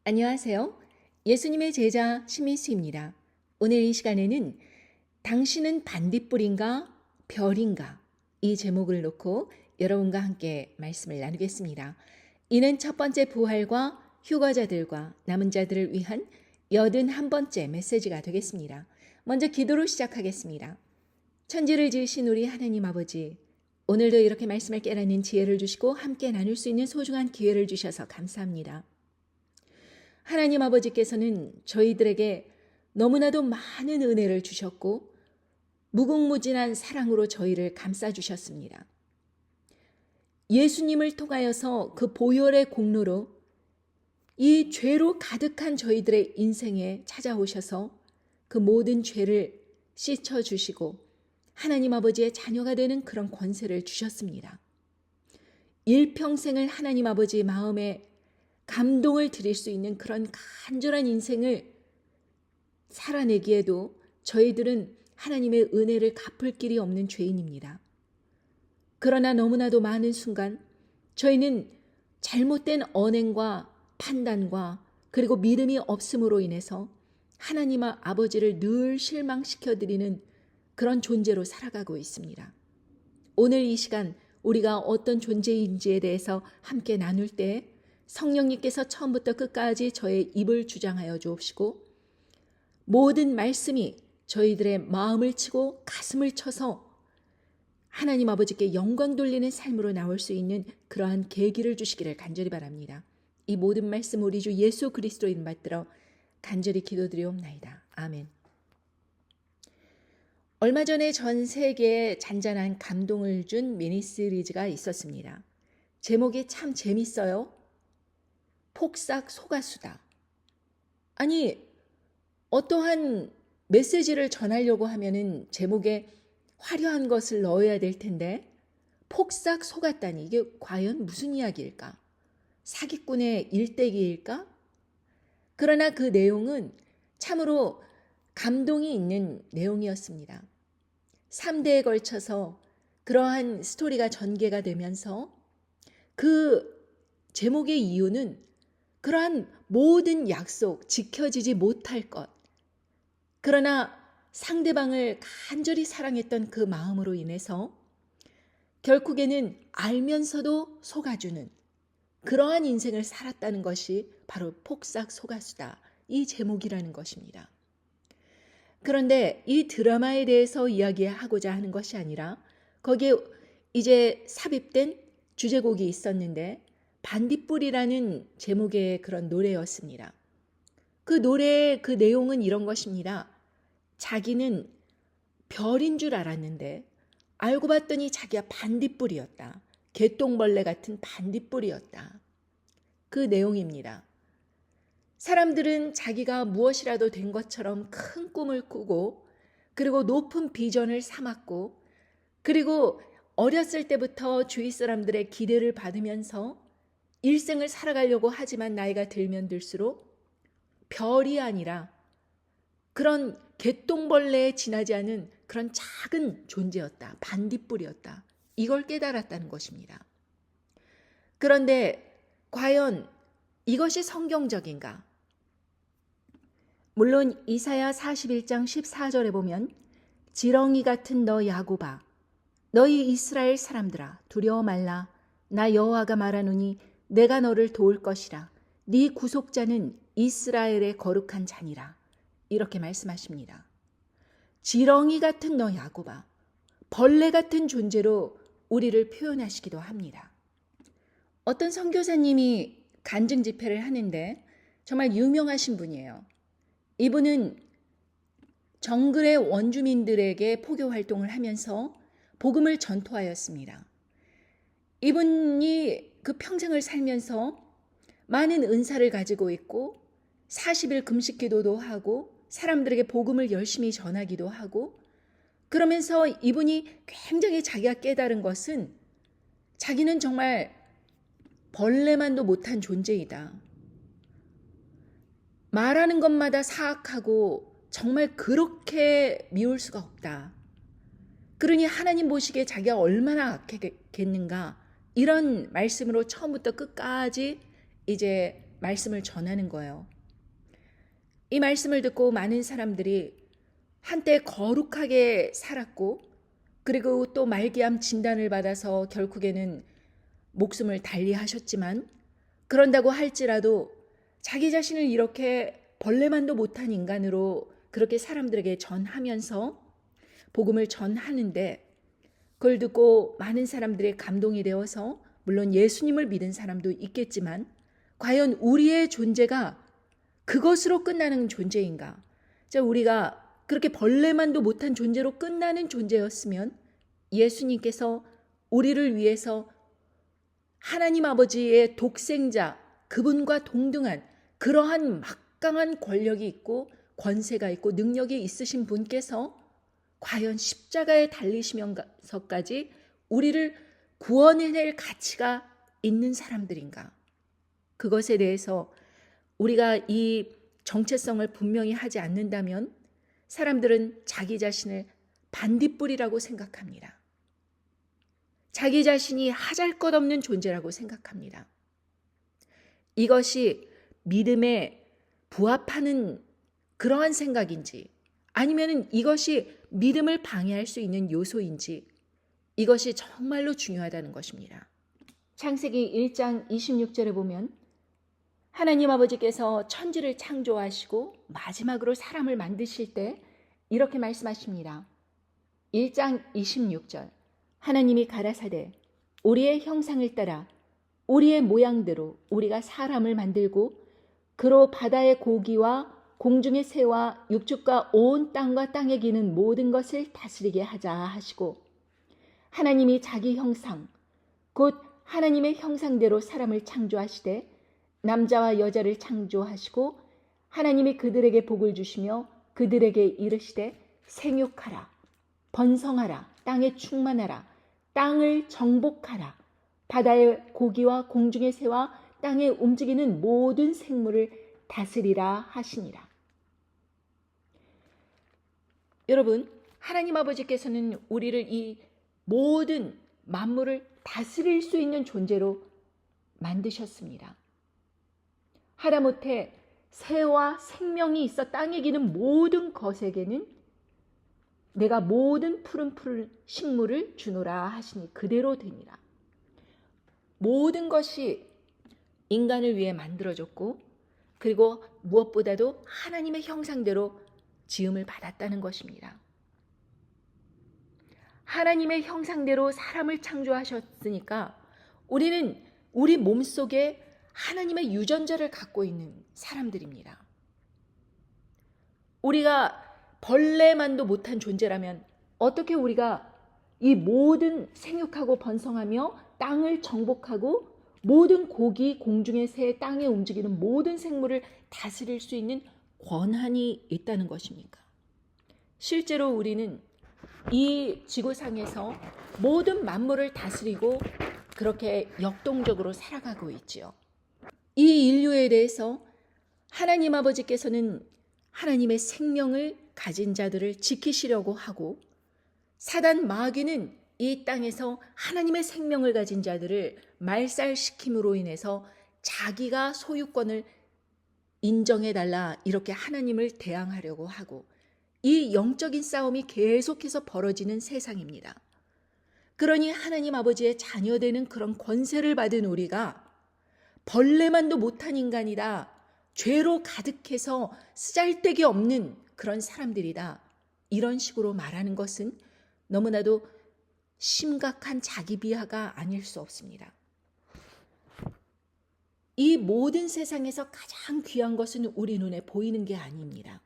안녕하세요. 예수님의 제자 신민수입니다. 오늘 이 시간에는 당신은 반딧불인가 별인가 이 제목을 놓고 여러분과 함께 말씀을 나누겠습니다. 이는 첫 번째 부활과 휴거자들과 남은 자들을 위한 81번째 메시지가 되겠습니다. 먼저 기도로 시작하겠습니다. 천지를 지으신 우리 하나님 아버지, 오늘도 이렇게 말씀을 깨닫는 지혜를 주시고 함께 나눌 수 있는 소중한 기회를 주셔서 감사합니다. 하나님 아버지께서는 저희들에게 너무나도 많은 은혜를 주셨고 무궁무진한 사랑으로 저희를 감싸주셨습니다. 예수님을 통하여서 그 보혈의 공로로 이 죄로 가득한 저희들의 인생에 찾아오셔서 그 모든 죄를 씻어주시고 하나님 아버지의 자녀가 되는 그런 권세를 주셨습니다. 일평생을 하나님 아버지의 마음에 감동을 드릴 수 있는 그런 간절한 인생을 살아내기에도 저희들은 하나님의 은혜를 갚을 길이 없는 죄인입니다. 그러나 너무나도 많은 순간 저희는 잘못된 언행과 판단과 그리고 믿음이 없음으로 인해서 하나님 아버지를 늘 실망시켜드리는 그런 존재로 살아가고 있습니다. 오늘 이 시간 우리가 어떤 존재인지에 대해서 함께 나눌 때 성령님께서 처음부터 끝까지 저의 입을 주장하여 주옵시고 모든 말씀이 저희들의 마음을 치고 가슴을 쳐서 하나님 아버지께 영광 돌리는 삶으로 나올 수 있는 그러한 계기를 주시기를 간절히 바랍니다. 이 모든 말씀 우리 주 예수 그리스도 이름 받들어 간절히 기도드리옵나이다. 아멘. 얼마 전에 전 세계에 잔잔한 감동을 준 미니시리즈가 있었습니다. 제목이 참 재밌어요. 폭삭 소가수다. 아니, 어떠한 메시지를 전하려고 하면은 제목에 화려한 것을 넣어야 될 텐데 폭삭 속았다니 이게 과연 무슨 이야기일까? 사기꾼의 일대기일까? 그러나 그 내용은 참으로 감동이 있는 내용이었습니다. 3대에 걸쳐서 그러한 스토리가 전개가 되면서 그 제목의 이유는 그러한 모든 약속, 지켜지지 못할 것, 그러나 상대방을 간절히 사랑했던 그 마음으로 인해서 결국에는 알면서도 속아주는 그러한 인생을 살았다는 것이 바로 폭삭 소가수다. 이 제목이라는 것입니다. 그런데 이 드라마에 대해서 이야기하고자 하는 것이 아니라 거기에 이제 삽입된 주제곡이 있었는데 반딧불이라는 제목의 그런 노래였습니다. 그 노래의 그 내용은 이런 것입니다. 자기는 별인 줄 알았는데 알고 봤더니 자기가 반딧불이었다. 개똥벌레 같은 반딧불이었다. 그 내용입니다. 사람들은 자기가 무엇이라도 된 것처럼 큰 꿈을 꾸고 그리고 높은 비전을 삼았고 그리고 어렸을 때부터 주위 사람들의 기대를 받으면서 일생을 살아가려고 하지만 나이가 들면 들수록 별이 아니라 그런 개똥벌레에 지나지 않은 그런 작은 존재였다. 반딧불이었다. 이걸 깨달았다는 것입니다. 그런데 과연 이것이 성경적인가? 물론 이사야 41장 14절에 보면 지렁이 같은 너 야곱아 너희 이스라엘 사람들아 두려워 말라 나 여호와가 말하노니 내가 너를 도울 것이라 네 구속자는 이스라엘의 거룩한 자니라 이렇게 말씀하십니다. 지렁이 같은 너 야곱아 벌레 같은 존재로 우리를 표현하시기도 합니다. 어떤 선교사님이 간증 집회를 하는데 정말 유명하신 분이에요. 이분은 정글의 원주민들에게 포교 활동을 하면서 복음을 전토하였습니다. 이분이 그 평생을 살면서 많은 은사를 가지고 있고 40일 금식 기도도 하고 사람들에게 복음을 열심히 전하기도 하고 그러면서 이분이 굉장히 자기가 깨달은 것은 자기는 정말 벌레만도 못한 존재이다. 말하는 것마다 사악하고 정말 그렇게 미울 수가 없다. 그러니 하나님 보시기에 자기가 얼마나 악했겠는가 이런 말씀으로 처음부터 끝까지 이제 말씀을 전하는 거예요. 이 말씀을 듣고 많은 사람들이 한때 거룩하게 살았고 그리고 또 말기암 진단을 받아서 결국에는 목숨을 달리하셨지만 그런다고 할지라도 자기 자신을 이렇게 벌레만도 못한 인간으로 그렇게 사람들에게 전하면서 복음을 전하는데 그걸 듣고 많은 사람들의 감동이 되어서 물론 예수님을 믿은 사람도 있겠지만 과연 우리의 존재가 그것으로 끝나는 존재인가? 자, 우리가 그렇게 벌레만도 못한 존재로 끝나는 존재였으면 예수님께서 우리를 위해서 하나님 아버지의 독생자, 그분과 동등한 그러한 막강한 권력이 있고 권세가 있고 능력이 있으신 분께서 과연 십자가에 달리시면서까지 우리를 구원해낼 가치가 있는 사람들인가? 그것에 대해서 우리가 이 정체성을 분명히 하지 않는다면 사람들은 자기 자신을 반딧불이라고 생각합니다. 자기 자신이 하잘것없는 존재라고 생각합니다. 이것이 믿음에 부합하는 그러한 생각인지 아니면 이것이 믿음을 방해할 수 있는 요소인지 이것이 정말로 중요하다는 것입니다. 창세기 1장 26절에 보면 하나님 아버지께서 천지를 창조하시고 마지막으로 사람을 만드실 때 이렇게 말씀하십니다. 1장 26절 하나님이 가라사대 우리의 형상을 따라 우리의 모양대로 우리가 사람을 만들고 그로 바다의 고기와 공중의 새와 육축과 온 땅과 땅에 기는 모든 것을 다스리게 하자 하시고 하나님이 자기 형상 곧 하나님의 형상대로 사람을 창조하시되 남자와 여자를 창조하시고 하나님이 그들에게 복을 주시며 그들에게 이르시되 생육하라 번성하라 땅에 충만하라 땅을 정복하라 바다의 고기와 공중의 새와 땅에 움직이는 모든 생물을 다스리라 하시니라. 여러분, 하나님 아버지께서는 우리를 이 모든 만물을 다스릴 수 있는 존재로 만드셨습니다. 하다못해 새와 생명이 있어 땅에 기는 모든 것에게는 내가 모든 푸른 식물을 주노라 하시니 그대로 되니라. 모든 것이 인간을 위해 만들어졌고 그리고 무엇보다도 하나님의 형상대로 지음을 받았다는 것입니다. 하나님의 형상대로 사람을 창조하셨으니까 우리는 우리 몸속에 하나님의 유전자를 갖고 있는 사람들입니다. 우리가 벌레만도 못한 존재라면 어떻게 우리가 이 모든 생육하고 번성하며 땅을 정복하고 모든 고기, 공중의 새, 땅에 움직이는 모든 생물을 다스릴 수 있는 권한이 있다는 것입니까? 실제로 우리는 이 지구상에서 모든 만물을 다스리고 그렇게 역동적으로 살아가고 있지요. 이 인류에 대해서 하나님 아버지께서는 하나님의 생명을 가진 자들을 지키시려고 하고 사단 마귀는 이 땅에서 하나님의 생명을 가진 자들을 말살시킴으로 인해서 자기가 소유권을 인정해달라 이렇게 하나님을 대항하려고 하고 이 영적인 싸움이 계속해서 벌어지는 세상입니다. 그러니 하나님 아버지의 자녀되는 그런 권세를 받은 우리가 벌레만도 못한 인간이다. 죄로 가득해서 쓰잘데기 없는 그런 사람들이다. 이런 식으로 말하는 것은 너무나도 심각한 자기 비하가 아닐 수 없습니다. 이 모든 세상에서 가장 귀한 것은 우리 눈에 보이는 게 아닙니다.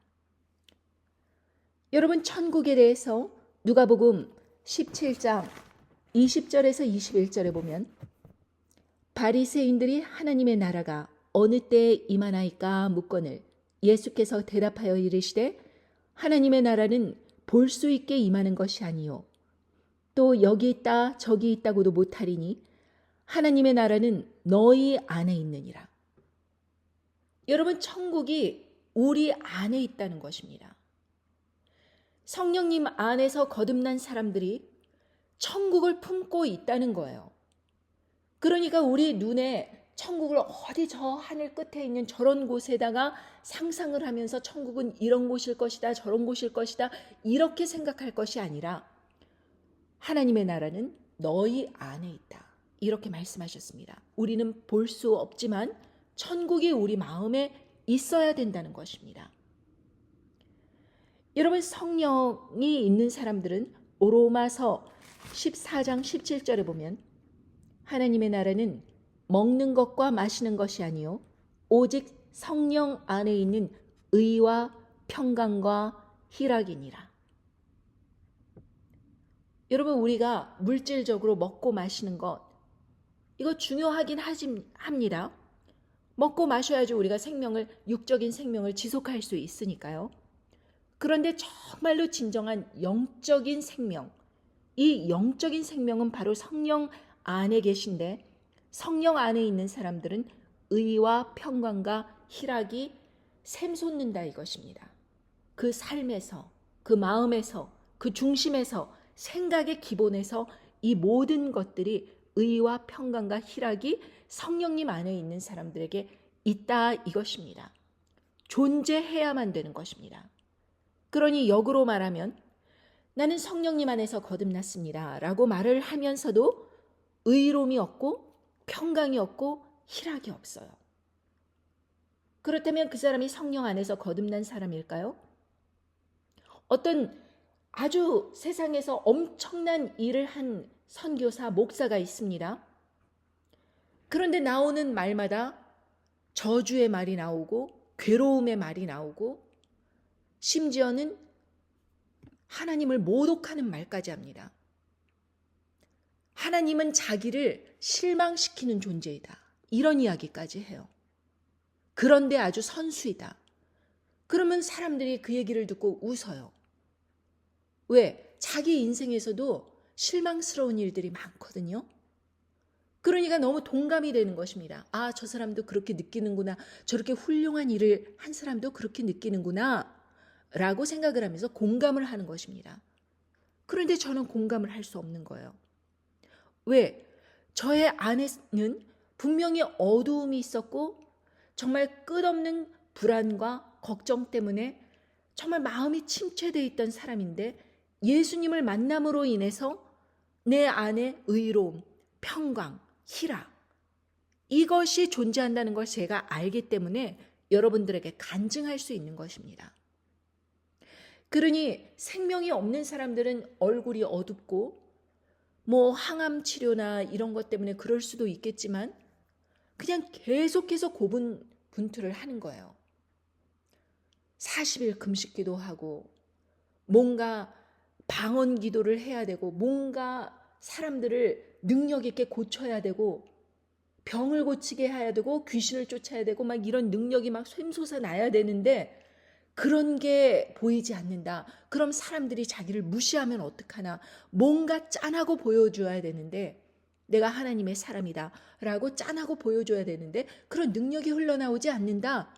여러분, 천국에 대해서 누가복음 17장 20절에서 21절에 보면 바리새인들이 하나님의 나라가 어느 때에 임하나이까 묻거늘 예수께서 대답하여 이르시되 하나님의 나라는 볼 수 있게 임하는 것이 아니요 또 여기 있다 저기 있다고도 못하리니 하나님의 나라는 너희 안에 있느니라. 여러분, 천국이 우리 안에 있다는 것입니다. 성령님 안에서 거듭난 사람들이 천국을 품고 있다는 거예요. 그러니까 우리 눈에 천국을 어디 저 하늘 끝에 있는 저런 곳에다가 상상을 하면서 천국은 이런 곳일 것이다, 저런 곳일 것이다, 이렇게 생각할 것이 아니라 하나님의 나라는 너희 안에 있다. 이렇게 말씀하셨습니다. 우리는 볼 수 없지만 천국이 우리 마음에 있어야 된다는 것입니다. 여러분, 성령이 있는 사람들은 로마서 14장 17절에 보면 하나님의 나라는 먹는 것과 마시는 것이 아니요 오직 성령 안에 있는 의와 평강과 희락이니라. 여러분, 우리가 물질적으로 먹고 마시는 것, 이거 중요하긴 합니다. 먹고 마셔야지 우리가 육적인 생명을 지속할 수 있으니까요. 그런데 정말로 진정한 영적인 생명, 이 영적인 생명은 바로 성령 안에 계신데, 성령 안에 있는 사람들은 의와 평강과 희락이 샘솟는다 이것입니다. 그 삶에서, 그 마음에서, 그 중심에서, 생각의 기본에서 이 모든 것들이 의와 평강과 희락이 성령님 안에 있는 사람들에게 있다 이것입니다. 존재해야만 되는 것입니다. 그러니 역으로 말하면 나는 성령님 안에서 거듭났습니다 라고 말을 하면서도 의로움이 없고 평강이 없고 희락이 없어요. 그렇다면 그 사람이 성령 안에서 거듭난 사람일까요? 어떤 아주 세상에서 엄청난 일을 한 선교사, 목사가 있습니다. 그런데 나오는 말마다 저주의 말이 나오고 괴로움의 말이 나오고 심지어는 하나님을 모독하는 말까지 합니다. 하나님은 자기를 실망시키는 존재이다. 이런 이야기까지 해요. 그런데 아주 선수이다. 그러면 사람들이 그 얘기를 듣고 웃어요. 왜? 자기 인생에서도 실망스러운 일들이 많거든요. 그러니까 너무 동감이 되는 것입니다. 아, 저 사람도 그렇게 느끼는구나. 저렇게 훌륭한 일을 한 사람도 그렇게 느끼는구나. 라고 생각을 하면서 공감을 하는 것입니다. 그런데 저는 공감을 할 수 없는 거예요. 왜? 저의 안에는 분명히 어두움이 있었고 정말 끝없는 불안과 걱정 때문에 정말 마음이 침체되어 있던 사람인데 예수님을 만남으로 인해서 내 안에 의로움, 평강, 희락, 이것이 존재한다는 걸 제가 알기 때문에 여러분들에게 간증할 수 있는 것입니다. 그러니 생명이 없는 사람들은 얼굴이 어둡고 항암 치료나 이런 것 때문에 그럴 수도 있겠지만 그냥 계속해서 고분분투를 하는 거예요. 40일 금식기도 하고 뭔가 방언 기도를 해야 되고 뭔가 사람들을 능력 있게 고쳐야 되고 병을 고치게 해야 되고 귀신을 쫓아야 되고 막 이런 능력이 막 샘솟아 나야 되는데 그런 게 보이지 않는다. 그럼 사람들이 자기를 무시하면 어떡하나. 뭔가 짠하고 보여줘야 되는데 내가 하나님의 사람이다 라고 짠하고 보여줘야 되는데 그런 능력이 흘러나오지 않는다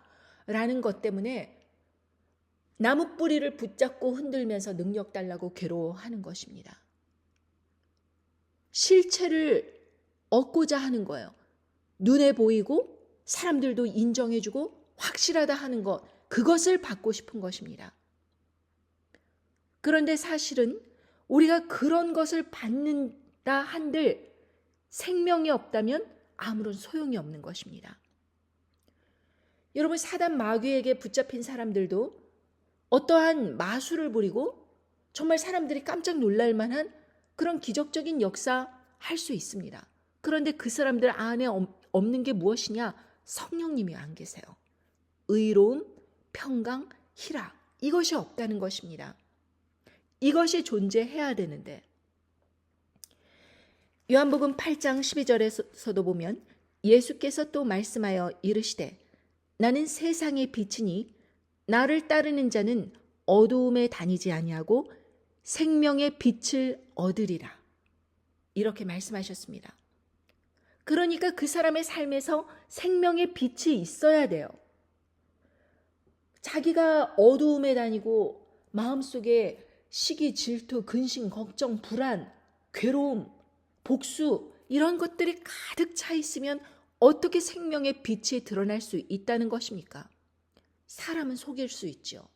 라는 것 때문에 나무 뿌리를 붙잡고 흔들면서 능력 달라고 괴로워하는 것입니다. 실체를 얻고자 하는 거예요. 눈에 보이고 사람들도 인정해주고 확실하다 하는 것, 그것을 받고 싶은 것입니다. 그런데 사실은 우리가 그런 것을 받는다 한들 생명이 없다면 아무런 소용이 없는 것입니다. 여러분, 사단 마귀에게 붙잡힌 사람들도 어떠한 마술을 부리고 정말 사람들이 깜짝 놀랄 만한 그런 기적적인 역사 할 수 있습니다. 그런데 그 사람들 안에 없는 게 무엇이냐? 성령님이 안 계세요. 의로움, 평강, 희락, 이것이 없다는 것입니다. 이것이 존재해야 되는데 요한복음 8장 12절에서도 보면 예수께서 또 말씀하여 이르시되 나는 세상의 빛이니 나를 따르는 자는 어두움에 다니지 아니하고 생명의 빛을 얻으리라. 이렇게 말씀하셨습니다. 그러니까 그 사람의 삶에서 생명의 빛이 있어야 돼요. 자기가 어두움에 다니고 마음속에 시기, 질투, 근심, 걱정, 불안, 괴로움, 복수 이런 것들이 가득 차 있으면 어떻게 생명의 빛이 드러날 수 있다는 것입니까? 사람은 속일 수 있죠.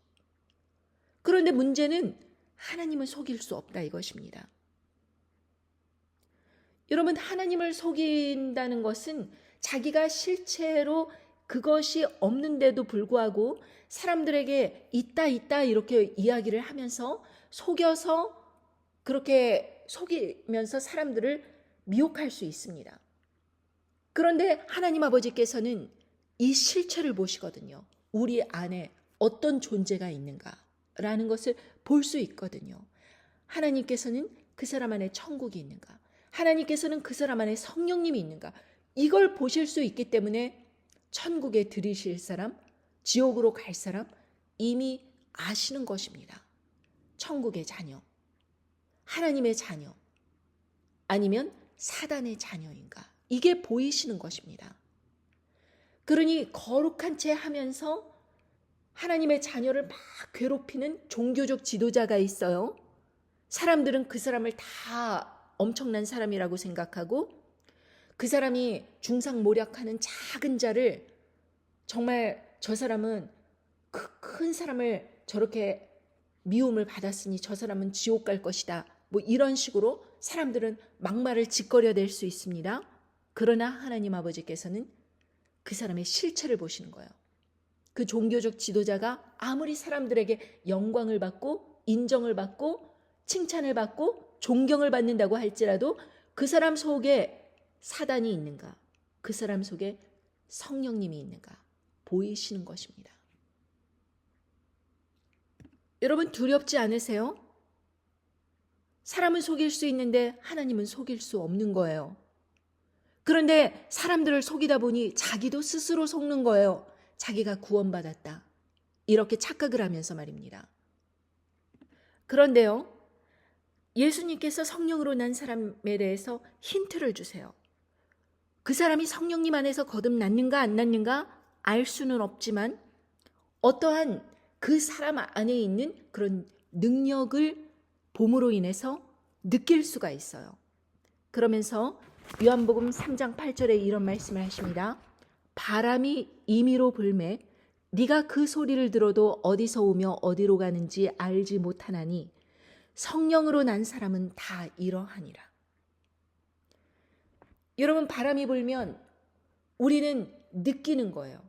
그런데 문제는 하나님을 속일 수 없다 이것입니다. 여러분, 하나님을 속인다는 것은 자기가 실체로 그것이 없는데도 불구하고 사람들에게 있다 이렇게 이야기를 하면서 속여서 그렇게 속이면서 사람들을 미혹할 수 있습니다. 그런데 하나님 아버지께서는 이 실체를 보시거든요. 우리 안에 어떤 존재가 있는가라는 것을 볼 수 있거든요. 하나님께서는 그 사람 안에 천국이 있는가? 하나님께서는 그 사람 안에 성령님이 있는가? 이걸 보실 수 있기 때문에 천국에 들이실 사람, 지옥으로 갈 사람 이미 아시는 것입니다. 천국의 자녀, 하나님의 자녀, 아니면 사단의 자녀인가? 이게 보이시는 것입니다. 그러니 거룩한 채 하면서 하나님의 자녀를 막 괴롭히는 종교적 지도자가 있어요. 사람들은 그 사람을 다 엄청난 사람이라고 생각하고 그 사람이 중상모략하는 작은 자를 정말 저 사람은 그 큰 사람을 저렇게 미움을 받았으니 저 사람은 지옥 갈 것이다. 뭐 이런 식으로 사람들은 막말을 짓거려댈 수 있습니다. 그러나 하나님 아버지께서는 그 사람의 실체를 보시는 거예요. 그 종교적 지도자가 아무리 사람들에게 영광을 받고 인정을 받고 칭찬을 받고 존경을 받는다고 할지라도 그 사람 속에 사단이 있는가? 그 사람 속에 성령님이 있는가? 보이시는 것입니다. 여러분 두렵지 않으세요? 사람은 속일 수 있는데 하나님은 속일 수 없는 거예요. 그런데 사람들을 속이다 보니 자기도 스스로 속는 거예요. 자기가 구원받았다. 이렇게 착각을 하면서 말입니다. 그런데요, 예수님께서 성령으로 난 사람에 대해서 힌트를 주세요. 그 사람이 성령님 안에서 거듭났는가 안 났는가 알 수는 없지만 어떠한 그 사람 안에 있는 그런 능력을 봄으로 인해서 느낄 수가 있어요. 그러면서 요한복음 3장 8절에 이런 말씀을 하십니다. 바람이 임의로 불매 네가 그 소리를 들어도 어디서 오며 어디로 가는지 알지 못하나니 성령으로 난 사람은 다 이러하니라. 여러분 바람이 불면 우리는 느끼는 거예요.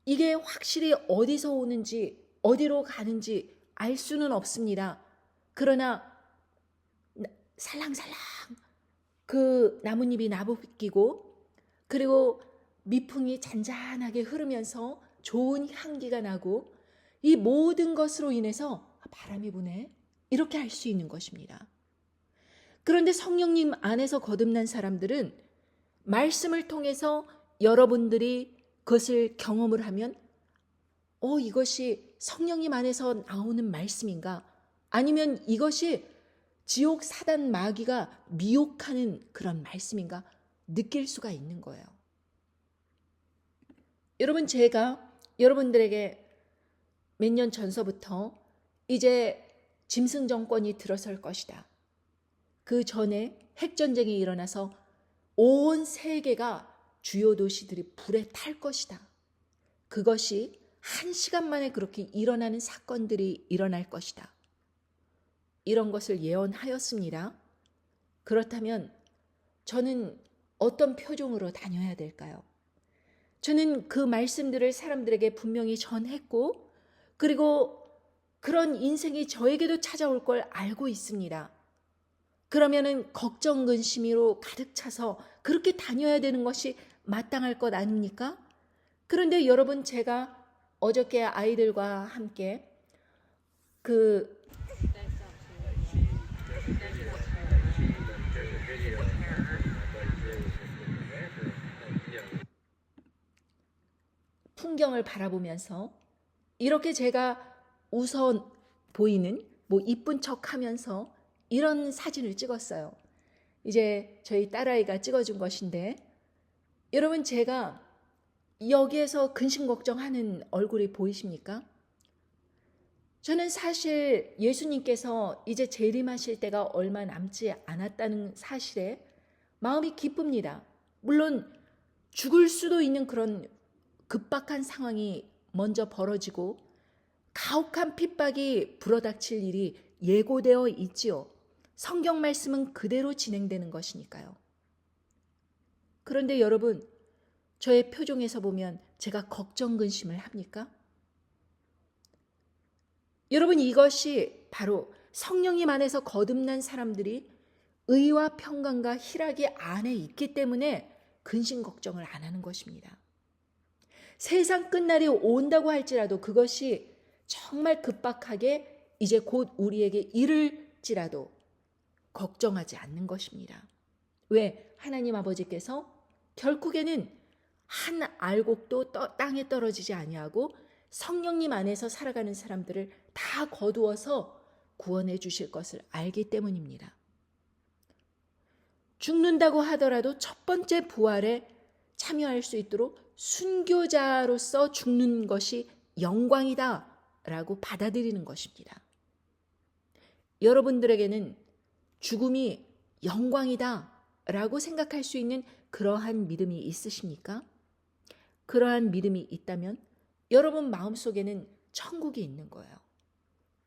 이게 확실히 어디서 오는지 어디로 가는지 알 수는 없습니다. 그러나 살랑살랑 그 나뭇잎이 나부끼고 그리고 미풍이 잔잔하게 흐르면서 좋은 향기가 나고 이 모든 것으로 인해서 바람이 부네 이렇게 할 수 있는 것입니다. 그런데 성령님 안에서 거듭난 사람들은 말씀을 통해서 여러분들이 그것을 경험을 하면 이것이 성령님 안에서 나오는 말씀인가? 아니면 이것이 지옥 사단 마귀가 미혹하는 그런 말씀인가? 느낄 수가 있는 거예요. 여러분 제가 여러분들에게 몇 년 전서부터 이제 짐승 정권이 들어설 것이다. 그 전에 핵전쟁이 일어나서 온 세계가 주요 도시들이 불에 탈 것이다. 그것이 한 시간 만에 그렇게 일어나는 사건들이 일어날 것이다. 이런 것을 예언하였습니다. 그렇다면 저는 어떤 표정으로 다녀야 될까요? 저는 그 말씀들을 사람들에게 분명히 전했고 그리고 그런 인생이 저에게도 찾아올 걸 알고 있습니다. 그러면은 걱정 근심으로 가득 차서 그렇게 다녀야 되는 것이 마땅할 것 아닙니까? 그런데 여러분 제가 어저께 아이들과 함께 그 풍경을 바라보면서 이렇게 제가 웃어 보이는 이쁜 척 하면서 이런 사진을 찍었어요. 이제 저희 딸아이가 찍어준 것인데 여러분 제가 여기에서 근심 걱정하는 얼굴이 보이십니까? 저는 사실 예수님께서 이제 재림하실 때가 얼마 남지 않았다는 사실에 마음이 기쁩니다. 물론 죽을 수도 있는 그런 급박한 상황이 먼저 벌어지고 가혹한 핍박이 불어닥칠 일이 예고되어 있지요. 성경 말씀은 그대로 진행되는 것이니까요. 그런데 여러분, 저의 표정에서 보면 제가 걱정 근심을 합니까? 여러분, 이것이 바로 성령님 안에서 거듭난 사람들이 의와 평강과 희락이 안에 있기 때문에 근심 걱정을 안 하는 것입니다. 세상 끝날이 온다고 할지라도 그것이 정말 급박하게 이제 곧 우리에게 이를지라도 걱정하지 않는 것입니다. 왜? 하나님 아버지께서 결국에는 한 알곡도 땅에 떨어지지 아니하고 성령님 안에서 살아가는 사람들을 다 거두어서 구원해 주실 것을 알기 때문입니다. 죽는다고 하더라도 첫 번째 부활에 참여할 수 있도록 순교자로서 죽는 것이 영광이다 라고 받아들이는 것입니다. 여러분들에게는 죽음이 영광이다 라고 생각할 수 있는 그러한 믿음이 있으십니까? 그러한 믿음이 있다면 여러분 마음속에는 천국이 있는 거예요.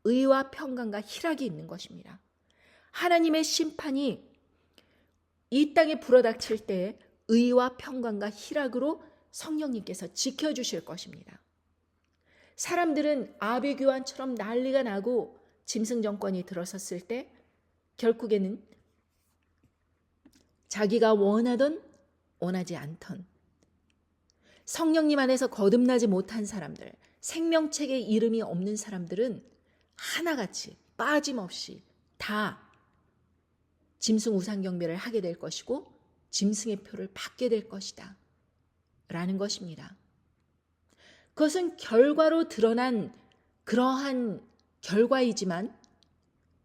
의와 평강과 희락이 있는 것입니다. 하나님의 심판이 이 땅에 불어닥칠 때에 의와 평강과 희락으로 성령님께서 지켜주실 것입니다. 사람들은 아비규환처럼 난리가 나고 짐승 정권이 들어섰을 때 결국에는 자기가 원하던 원하지 않던 성령님 안에서 거듭나지 못한 사람들, 생명책에 이름이 없는 사람들은 하나같이 빠짐없이 다 짐승 우상경배를 하게 될 것이고 짐승의 표를 받게 될 것이다 라는 것입니다. 그것은 결과로 드러난 그러한 결과이지만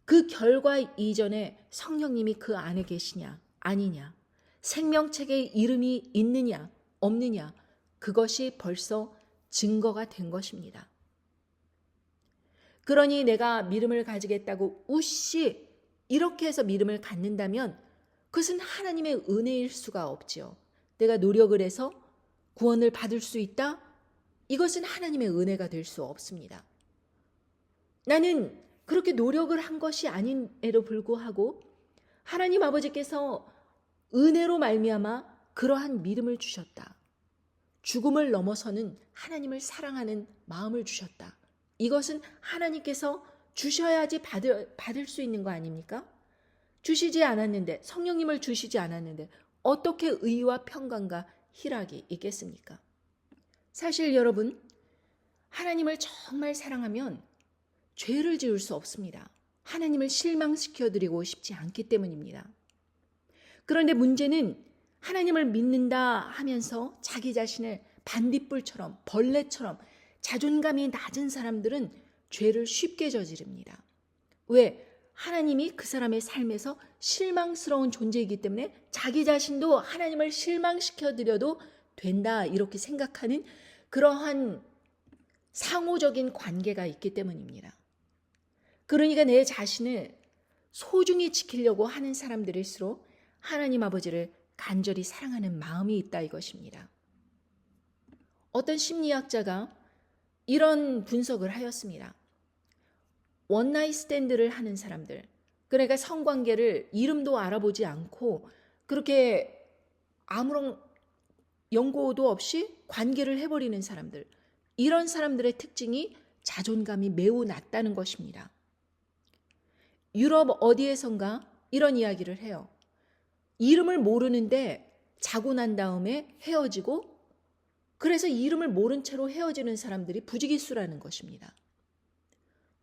그 결과 이전에 성령님이 그 안에 계시냐 아니냐, 생명책에 이름이 있느냐 없느냐, 그것이 벌써 증거가 된 것입니다. 그러니 내가 믿음을 가지겠다고 우씨 이렇게 해서 믿음을 갖는다면 그것은 하나님의 은혜일 수가 없지요. 내가 노력을 해서 구원을 받을 수 있다? 이것은 하나님의 은혜가 될 수 없습니다. 나는 그렇게 노력을 한 것이 아님에도 불구하고 하나님 아버지께서 은혜로 말미암아 그러한 믿음을 주셨다. 죽음을 넘어서는 하나님을 사랑하는 마음을 주셨다. 이것은 하나님께서 주셔야지 받을 수 있는 거 아닙니까? 주시지 않았는데, 성령님을 주시지 않았는데 어떻게 의와 평강과 희락이 있겠습니까? 사실 여러분, 하나님을 정말 사랑하면 죄를 지을 수 없습니다. 하나님을 실망시켜드리고 싶지 않기 때문입니다. 그런데 문제는 하나님을 믿는다 하면서 자기 자신을 반딧불처럼 벌레처럼 자존감이 낮은 사람들은 죄를 쉽게 저지릅니다. 왜? 하나님이 그 사람의 삶에서 실망스러운 존재이기 때문에 자기 자신도 하나님을 실망시켜드려도 된다 이렇게 생각하는 그러한 상호적인 관계가 있기 때문입니다. 그러니까 내 자신을 소중히 지키려고 하는 사람들일수록 하나님 아버지를 간절히 사랑하는 마음이 있다 이것입니다. 어떤 심리학자가 이런 분석을 하였습니다. 원나잇 스탠드를 하는 사람들, 그러니까 성관계를 이름도 알아보지 않고 그렇게 아무런 연고도 없이 관계를 해버리는 사람들, 이런 사람들의 특징이 자존감이 매우 낮다는 것입니다. 유럽 어디에선가 이런 이야기를 해요. 이름을 모르는데 자고 난 다음에 헤어지고 그래서 이름을 모른 채로 헤어지는 사람들이 부지기수라는 것입니다.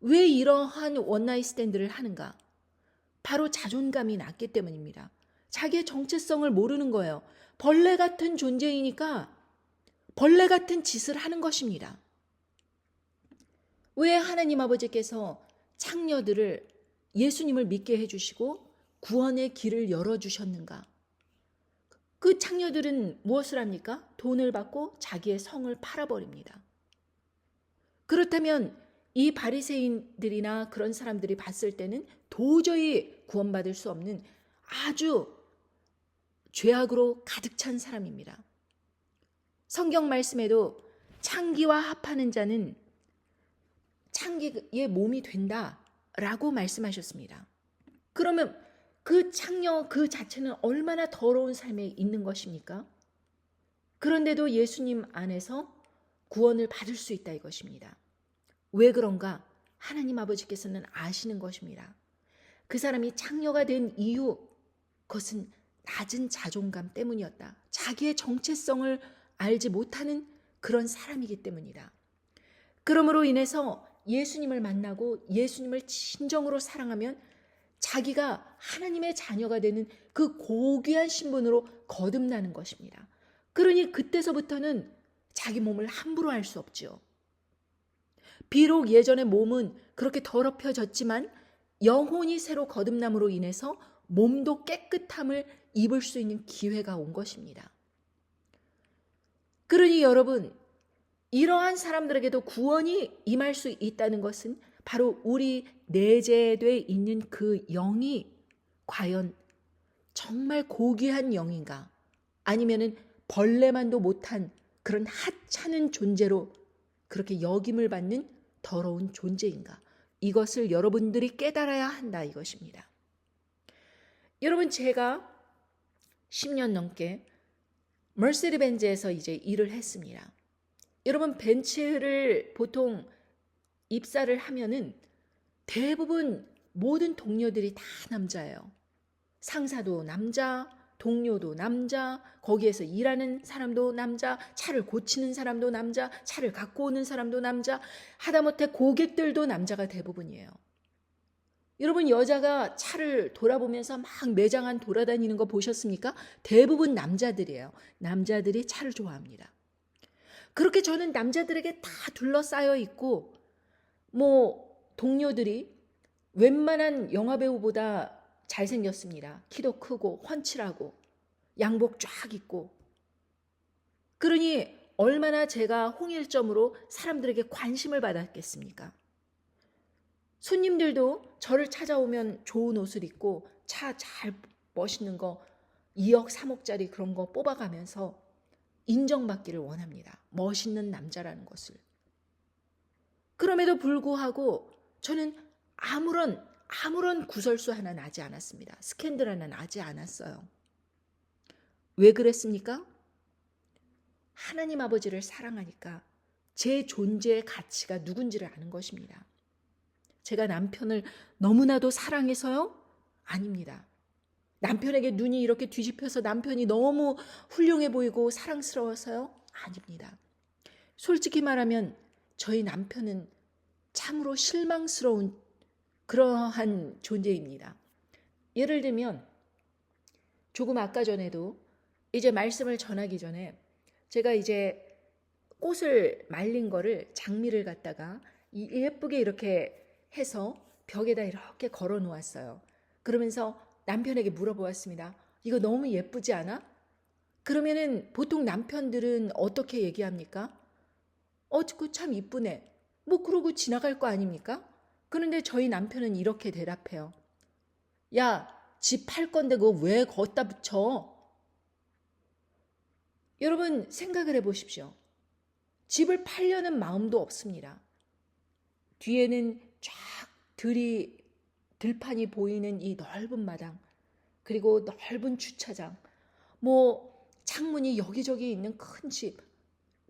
왜 이러한 원나잇 스탠드를 하는가? 바로 자존감이 낮기 때문입니다. 자기의 정체성을 모르는 거예요. 벌레 같은 존재이니까 벌레 같은 짓을 하는 것입니다. 왜 하나님 아버지께서 창녀들을 예수님을 믿게 해주시고 구원의 길을 열어주셨는가? 그 창녀들은 무엇을 합니까? 돈을 받고 자기의 성을 팔아버립니다. 그렇다면 이 바리새인들이나 그런 사람들이 봤을 때는 도저히 구원받을 수 없는 아주 죄악으로 가득 찬 사람입니다. 성경 말씀에도 창기와 합하는 자는 창기의 몸이 된다라고 말씀하셨습니다. 그러면 그 창녀 그 자체는 얼마나 더러운 삶에 있는 것입니까? 그런데도 예수님 안에서 구원을 받을 수 있다 이것입니다. 왜 그런가? 하나님 아버지께서는 아시는 것입니다. 그 사람이 창녀가 된 이유, 그것은 낮은 자존감 때문이었다. 자기의 정체성을 알지 못하는 그런 사람이기 때문이다. 그러므로 인해서 예수님을 만나고 예수님을 진정으로 사랑하면 자기가 하나님의 자녀가 되는 그 고귀한 신분으로 거듭나는 것입니다. 그러니 그때서부터는 자기 몸을 함부로 할 수 없지요. 비록 예전의 몸은 그렇게 더럽혀졌지만 영혼이 새로 거듭남으로 인해서 몸도 깨끗함을 입을 수 있는 기회가 온 것입니다. 그러니 여러분, 이러한 사람들에게도 구원이 임할 수 있다는 것은 바로 우리 내재되어 있는 그 영이 과연 정말 고귀한 영인가? 아니면은 벌레만도 못한 그런 하찮은 존재로 그렇게 여김을 받는 더러운 존재인가? 이것을 여러분들이 깨달아야 한다 이것입니다. 여러분, 제가 10년 넘게 머시디 벤츠에서 이제 일을 했습니다. 여러분, 벤츠를 보통 입사를 하면은 대부분 모든 동료들이 다 남자예요. 상사도 남자, 동료도 남자, 거기에서 일하는 사람도 남자, 차를 고치는 사람도 남자, 차를 갖고 오는 사람도 남자, 하다못해 고객들도 남자가 대부분이에요. 여러분, 여자가 차를 돌아보면서 막 매장 안 돌아다니는 거 보셨습니까? 대부분 남자들이에요. 남자들이 차를 좋아합니다. 그렇게 저는 남자들에게 다 둘러싸여 있고, 동료들이 웬만한 영화배우보다 잘생겼습니다. 키도 크고 훤칠하고 양복 쫙 입고. 그러니 얼마나 제가 홍일점으로 사람들에게 관심을 받았겠습니까? 손님들도 저를 찾아오면 좋은 옷을 입고 차 잘 멋있는 거 2억 3억짜리 그런 거 뽑아가면서 인정받기를 원합니다. 멋있는 남자라는 것을. 그럼에도 불구하고 저는 아무런 구설수 하나 나지 않았습니다. 스캔들 하나 나지 않았어요. 왜 그랬습니까? 하나님 아버지를 사랑하니까 제 존재의 가치가 누군지를 아는 것입니다. 제가 남편을 너무나도 사랑해서요? 아닙니다. 남편에게 눈이 이렇게 뒤집혀서 남편이 너무 훌륭해 보이고 사랑스러워서요? 아닙니다. 솔직히 말하면 저희 남편은 참으로 실망스러운 그러한 존재입니다. 예를 들면 조금 아까 전에도 이제 말씀을 전하기 전에 제가 이제 꽃을 말린 거를 장미를 갖다가 예쁘게 이렇게 해서 벽에다 이렇게 걸어 놓았어요. 그러면서 남편에게 물어보았습니다. 이거 너무 예쁘지 않아? 그러면은 보통 남편들은 어떻게 얘기합니까? 그거 참 이쁘네. 그러고 지나갈 거 아닙니까? 그런데 저희 남편은 이렇게 대답해요. 야, 집 팔 건데 그거 왜 거기다 붙여? 여러분, 생각을 해보십시오. 집을 팔려는 마음도 없습니다. 뒤에는 쫙 들판이 보이는 이 넓은 마당, 그리고 넓은 주차장, 창문이 여기저기 있는 큰 집,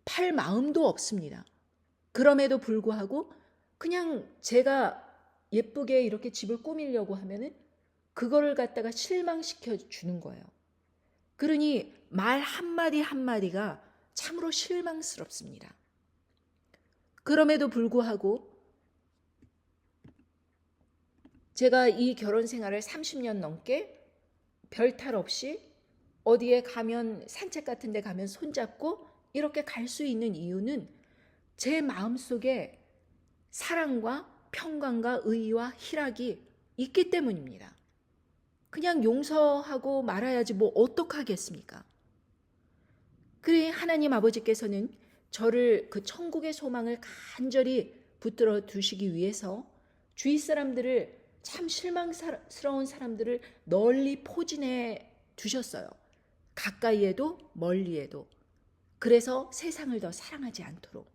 팔 마음도 없습니다. 그럼에도 불구하고 그냥 제가 예쁘게 이렇게 집을 꾸미려고 하면은 그거를 갖다가 실망시켜 주는 거예요. 그러니 말 한마디 한마디가 참으로 실망스럽습니다. 그럼에도 불구하고 제가 이 결혼 생활을 30년 넘게 별 탈 없이 어디에 가면 산책 같은 데 가면 손잡고 이렇게 갈 수 있는 이유는 제 마음속에 사랑과 평강과 의와 희락이 있기 때문입니다. 그냥 용서하고 말아야지 어떡하겠습니까? 그래 하나님 아버지께서는 저를 그 천국의 소망을 간절히 붙들어 두시기 위해서 주위 사람들을 참 실망스러운 사람들을 널리 포진해 두셨어요. 가까이에도 멀리에도. 그래서 세상을 더 사랑하지 않도록.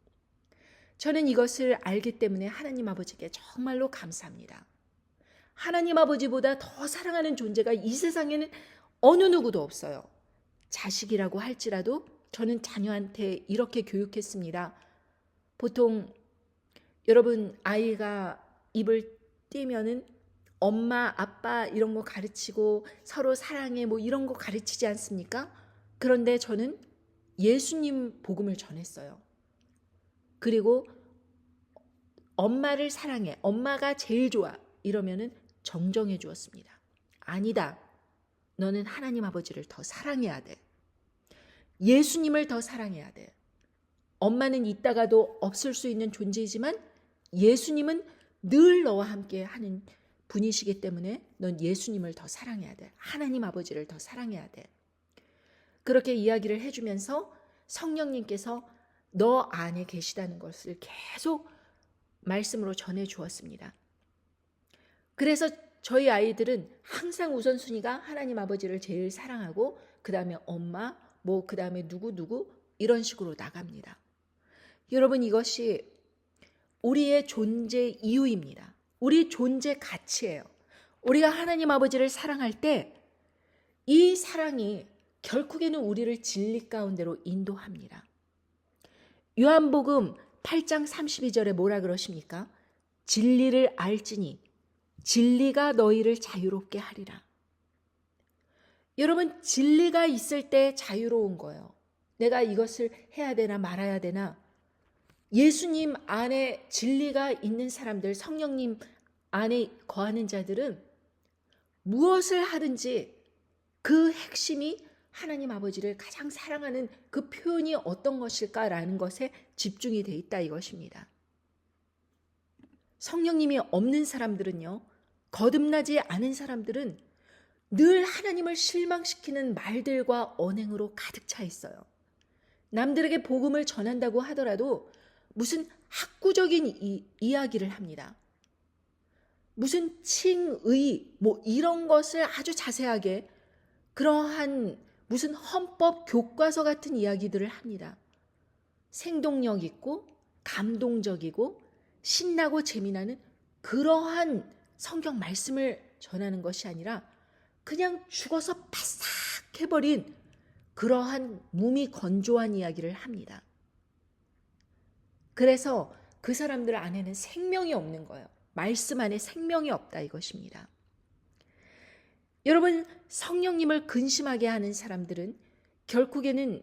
저는 이것을 알기 때문에 하나님 아버지께 정말로 감사합니다. 하나님 아버지보다 더 사랑하는 존재가 이 세상에는 어느 누구도 없어요. 자식이라고 할지라도 저는 자녀한테 이렇게 교육했습니다. 보통 여러분 아이가 입을 띄면은 엄마, 아빠 이런 거 가르치고 서로 사랑해 뭐 이런 거 가르치지 않습니까? 그런데 저는 예수님 복음을 전했어요. 그리고 엄마를 사랑해. 엄마가 제일 좋아. 이러면은 정정해 주었습니다. 아니다. 너는 하나님 아버지를 더 사랑해야 돼. 예수님을 더 사랑해야 돼. 엄마는 있다가도 없을 수 있는 존재이지만 예수님은 늘 너와 함께 하는 분이시기 때문에 넌 예수님을 더 사랑해야 돼. 하나님 아버지를 더 사랑해야 돼. 그렇게 이야기를 해주면서 성령님께서 너 안에 계시다는 것을 계속 말씀으로 전해 주었습니다. 그래서 저희 아이들은 항상 우선순위가 하나님 아버지를 제일 사랑하고 그 다음에 엄마, 뭐 그 다음에 누구 이런 식으로 나갑니다. 여러분 이것이 우리의 존재 이유입니다. 우리 존재 가치예요. 우리가 하나님 아버지를 사랑할 때 이 사랑이 결국에는 우리를 진리 가운데로 인도합니다. 요한복음 8장 32절에 뭐라 그러십니까? 진리를 알지니 진리가 너희를 자유롭게 하리라. 여러분 진리가 있을 때 자유로운 거예요. 내가 이것을 해야 되나 말아야 되나. 예수님 안에 진리가 있는 사람들, 성령님 안에 거하는 자들은 무엇을 하든지 그 핵심이 하나님 아버지를 가장 사랑하는 그 표현이 어떤 것일까라는 것에 집중이 돼 있다 이것입니다. 성령님이 없는 사람들은요, 거듭나지 않은 사람들은 늘 하나님을 실망시키는 말들과 언행으로 가득 차 있어요. 남들에게 복음을 전한다고 하더라도 무슨 학구적인 이야기를 합니다. 무슨 칭의 뭐 이런 것을 아주 자세하게 그러한 무슨 헌법 교과서 같은 이야기들을 합니다. 생동력 있고 감동적이고 신나고 재미나는 그러한 성경 말씀을 전하는 것이 아니라 그냥 죽어서 바싹 해버린 그러한 몸이 건조한 이야기를 합니다. 그래서 그 사람들 안에는 생명이 없는 거예요. 말씀 안에 생명이 없다 이것입니다. 여러분 성령님을 근심하게 하는 사람들은 결국에는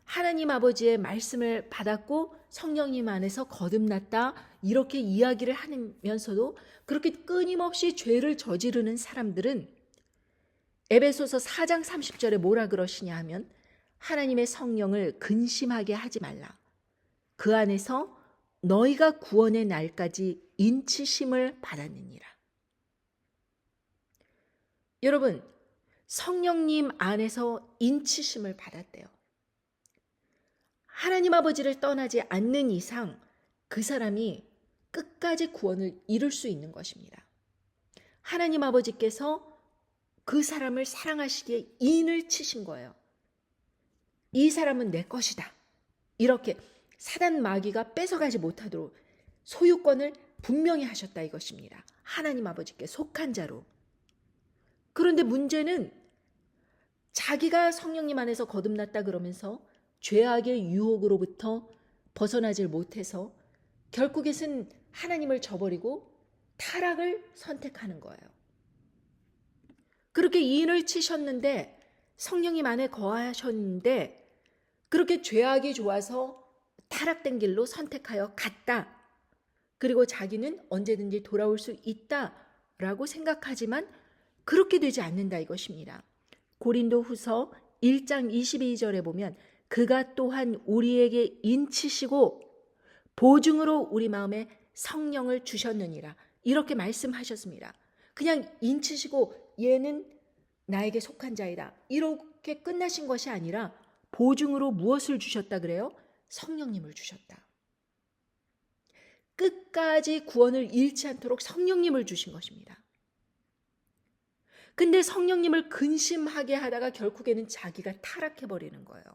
하나님 아버지의 말씀을 받았고 성령님 안에서 거듭났다 이렇게 이야기를 하면서도 그렇게 끊임없이 죄를 저지르는 사람들은 에베소서 4장 30절에 뭐라 그러시냐 하면 하나님의 성령을 근심하게 하지 말라. 그 안에서 너희가 구원의 날까지 인치심을 받았느니라. 여러분 성령님 안에서 인치심을 받았대요. 하나님 아버지를 떠나지 않는 이상 그 사람이 끝까지 구원을 이룰 수 있는 것입니다. 하나님 아버지께서 그 사람을 사랑하시기에 인을 치신 거예요. 이 사람은 내 것이다. 이렇게 사단 마귀가 뺏어가지 못하도록 소유권을 분명히 하셨다 이것입니다. 하나님 아버지께 속한 자로. 그런데 문제는 자기가 성령님 안에서 거듭났다 그러면서 죄악의 유혹으로부터 벗어나질 못해서 결국에는 하나님을 저버리고 타락을 선택하는 거예요. 그렇게 이인을 치셨는데 성령님 안에 거하셨는데 그렇게 죄악이 좋아서 타락된 길로 선택하여 갔다. 그리고 자기는 언제든지 돌아올 수 있다라고 생각하지만 그렇게 되지 않는다 이것입니다. 고린도 후서 1장 22절에 보면 그가 또한 우리에게 인치시고 보증으로 우리 마음에 성령을 주셨느니라 이렇게 말씀하셨습니다. 그냥 인치시고 얘는 나에게 속한 자이다 이렇게 끝나신 것이 아니라 보증으로 무엇을 주셨다 그래요? 성령님을 주셨다. 끝까지 구원을 잃지 않도록 성령님을 주신 것입니다. 근데 성령님을 근심하게 하다가 결국에는 자기가 타락해버리는 거예요.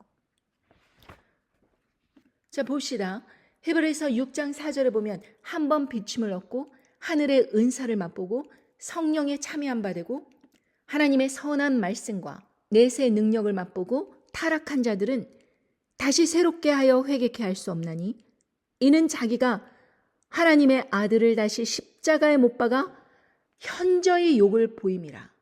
자, 봅시다. 히브리서 6장 4절에 보면 한 번 비침을 얻고 하늘의 은사를 맛보고 성령에 참여한 바 되고 하나님의 선한 말씀과 내세의 능력을 맛보고 타락한 자들은 다시 새롭게 하여 회개케 할 수 없나니 이는 자기가 하나님의 아들을 다시 십자가에 못 박아 현저히 욕을 보임이라.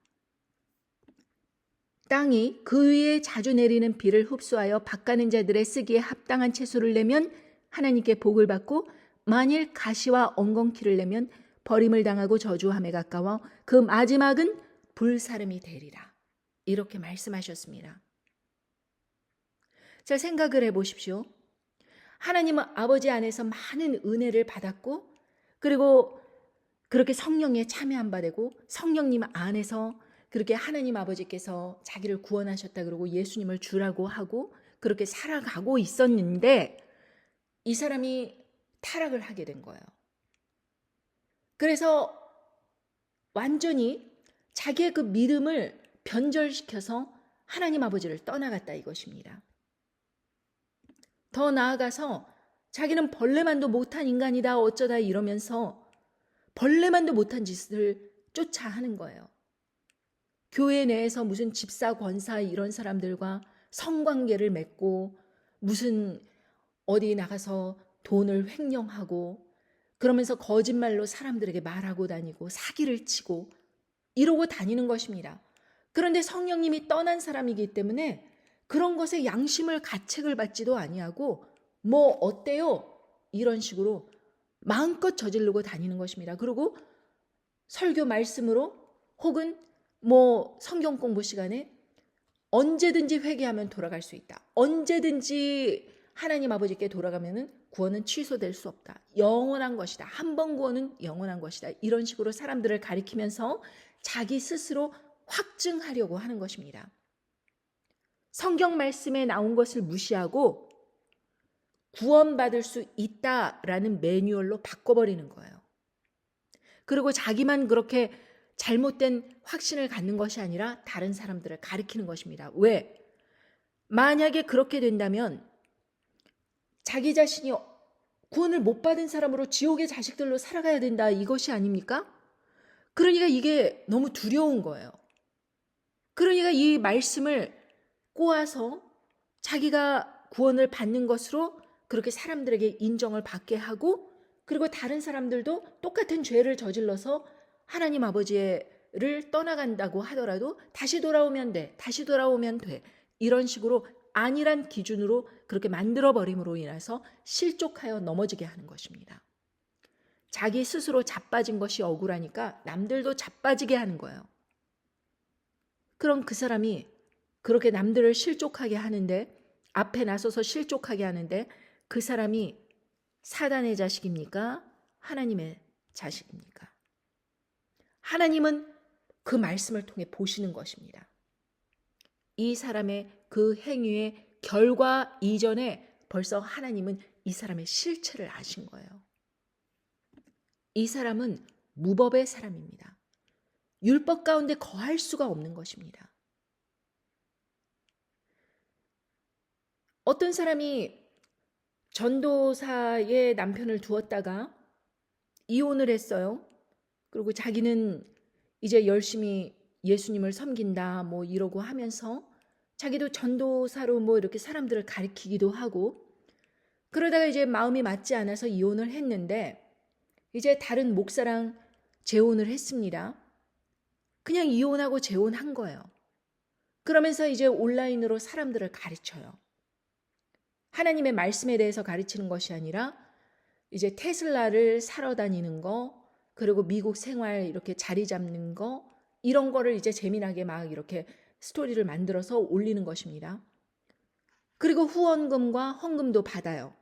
땅이 그 위에 자주 내리는 비를 흡수하여 밭가는 자들의 쓰기에 합당한 채소를 내면 하나님께 복을 받고 만일 가시와 엉겅퀴를 내면 버림을 당하고 저주함에 가까워 그 마지막은 불사름이 되리라. 이렇게 말씀하셨습니다. 자, 생각을 해보십시오. 하나님은 아버지 안에서 많은 은혜를 받았고 그리고 그렇게 성령에 참여한 바 되고 성령님 안에서 그렇게 하나님 아버지께서 자기를 구원하셨다 그러고 예수님을 주라고 하고 그렇게 살아가고 있었는데 이 사람이 타락을 하게 된 거예요. 그래서 완전히 자기의 그 믿음을 변절시켜서 하나님 아버지를 떠나갔다 이것입니다. 더 나아가서 자기는 벌레만도 못한 인간이다 어쩌다 이러면서 벌레만도 못한 짓을 쫓아 하는 거예요. 교회 내에서 무슨 집사, 권사 이런 사람들과 성관계를 맺고 무슨 어디 나가서 돈을 횡령하고 그러면서 거짓말로 사람들에게 말하고 다니고 사기를 치고 이러고 다니는 것입니다. 그런데 성령님이 떠난 사람이기 때문에 그런 것에 양심을 가책을 받지도 아니하고 뭐 어때요? 이런 식으로 마음껏 저지르고 다니는 것입니다. 그리고 설교 말씀으로 혹은 뭐 성경 공부 시간에 언제든지 회개하면 돌아갈 수 있다. 언제든지 하나님 아버지께 돌아가면은 구원은 취소될 수 없다. 영원한 것이다. 한 번 구원은 영원한 것이다. 이런 식으로 사람들을 가리키면서 자기 스스로 확증하려고 하는 것입니다. 성경 말씀에 나온 것을 무시하고 구원받을 수 있다라는 매뉴얼로 바꿔버리는 거예요. 그리고 자기만 그렇게 잘못된 확신을 갖는 것이 아니라 다른 사람들을 가리키는 것입니다. 왜? 만약에 그렇게 된다면 자기 자신이 구원을 못 받은 사람으로 지옥의 자식들로 살아가야 된다 이것이 아닙니까? 그러니까 이게 너무 두려운 거예요. 그러니까 이 말씀을 꼬아서 자기가 구원을 받는 것으로 그렇게 사람들에게 인정을 받게 하고 그리고 다른 사람들도 똑같은 죄를 저질러서 하나님 아버지를 떠나간다고 하더라도 다시 돌아오면 돼. 다시 돌아오면 돼. 이런 식으로 아니란 기준으로 그렇게 만들어버림으로 인해서 실족하여 넘어지게 하는 것입니다. 자기 스스로 자빠진 것이 억울하니까 남들도 자빠지게 하는 거예요. 그럼 그 사람이 그렇게 남들을 실족하게 하는데 앞에 나서서 실족하게 하는데 그 사람이 사단의 자식입니까? 하나님의 자식입니까? 하나님은 그 말씀을 통해 보시는 것입니다. 이 사람의 그 행위의 결과 이전에 벌써 하나님은 이 사람의 실체를 아신 거예요. 이 사람은 무법의 사람입니다. 율법 가운데 거할 수가 없는 것입니다. 어떤 사람이 전도사의 남편을 두었다가 이혼을 했어요. 그리고 자기는 이제 열심히 예수님을 섬긴다 뭐 이러고 하면서 자기도 전도사로 뭐 이렇게 사람들을 가리키기도 하고 그러다가 이제 마음이 맞지 않아서 이혼을 했는데 이제 다른 목사랑 재혼을 했습니다. 그냥 이혼하고 재혼한 거예요. 그러면서 이제 온라인으로 사람들을 가르쳐요. 하나님의 말씀에 대해서 가르치는 것이 아니라 이제 테슬라를 사러 다니는 거 그리고 미국 생활 이렇게 자리 잡는 거 이런 거를 이제 재미나게 막 이렇게 스토리를 만들어서 올리는 것입니다. 그리고 후원금과 헌금도 받아요.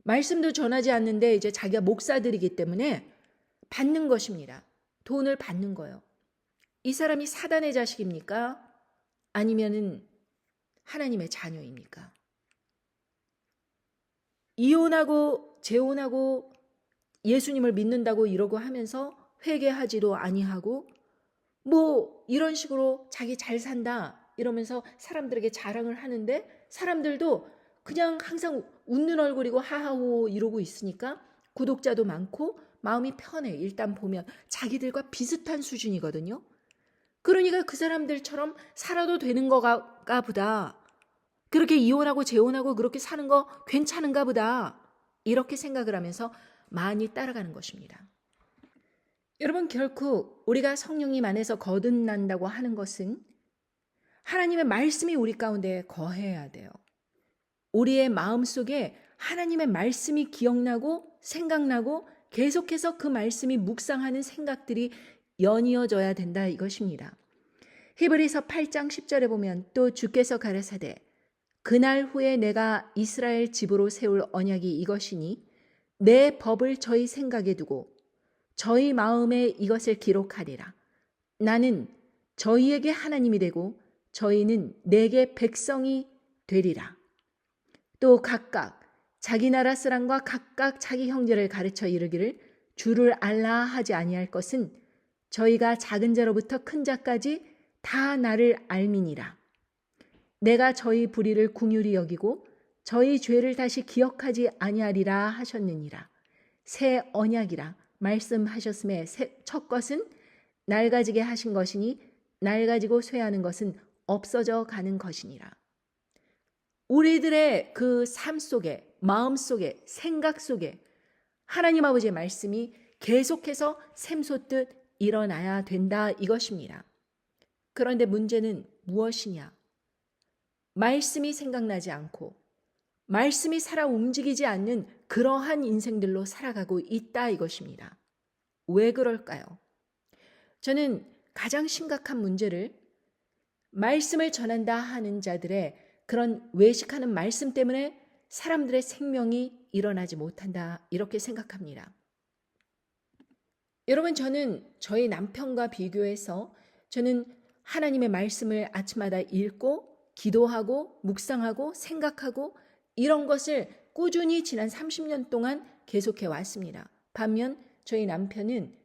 말씀도 전하지 않는데 이제 자기가 목사들이기 때문에 받는 것입니다. 돈을 받는 거예요. 이 사람이 사단의 자식입니까? 아니면은 하나님의 자녀입니까? 이혼하고 재혼하고 예수님을 믿는다고 이러고 하면서 회개하지도 아니하고 뭐 이런 식으로 자기 잘 산다 이러면서 사람들에게 자랑을 하는데 사람들도 그냥 항상 웃는 얼굴이고 하하호 이러고 있으니까 구독자도 많고 마음이 편해. 일단 보면 자기들과 비슷한 수준이거든요. 그러니까 그 사람들처럼 살아도 되는 거가 보다. 그렇게 이혼하고 재혼하고 그렇게 사는 거 괜찮은가 보다. 이렇게 생각을 하면서 많이 따라가는 것입니다. 여러분, 결코 우리가 성령님 안에서 거듭난다고 하는 것은 하나님의 말씀이 우리 가운데 거해야 돼요. 우리의 마음속에 하나님의 말씀이 기억나고 생각나고 계속해서 그 말씀이 묵상하는 생각들이 연이어져야 된다 이것입니다. 히브리서 8장 10절에 보면 또 주께서 가라사대 그날 후에 내가 이스라엘 집으로 세울 언약이 이것이니 내 법을 저희 생각에 두고 저희 마음에 이것을 기록하리라. 나는 저희에게 하나님이 되고 저희는 내게 백성이 되리라. 또 각각 자기 나라 사람과 각각 자기 형제를 가르쳐 이르기를 주를 알라 하지 아니할 것은 저희가 작은 자로부터 큰 자까지 다 나를 알미니라. 내가 저희 불의를 긍휼히 여기고 저희 죄를 다시 기억하지 아니하리라 하셨느니라. 새 언약이라 말씀하셨음에 첫 것은 낡아지게 하신 것이니 낡아지고 쇠하는 것은 없어져 가는 것이니라. 우리들의 그 삶 속에, 마음 속에, 생각 속에 하나님 아버지의 말씀이 계속해서 샘솟듯 일어나야 된다 이것입니다. 그런데 문제는 무엇이냐? 말씀이 생각나지 않고 말씀이 살아 움직이지 않는 그러한 인생들로 살아가고 있다 이것입니다. 왜 그럴까요? 저는 가장 심각한 문제를 말씀을 전한다 하는 자들의 그런 외식하는 말씀 때문에 사람들의 생명이 일어나지 못한다 이렇게 생각합니다. 여러분, 저는 저희 남편과 비교해서 저는 하나님의 말씀을 아침마다 읽고 기도하고 묵상하고 생각하고 이런 것을 꾸준히 지난 30년 동안 계속해 왔습니다. 반면 저희 남편은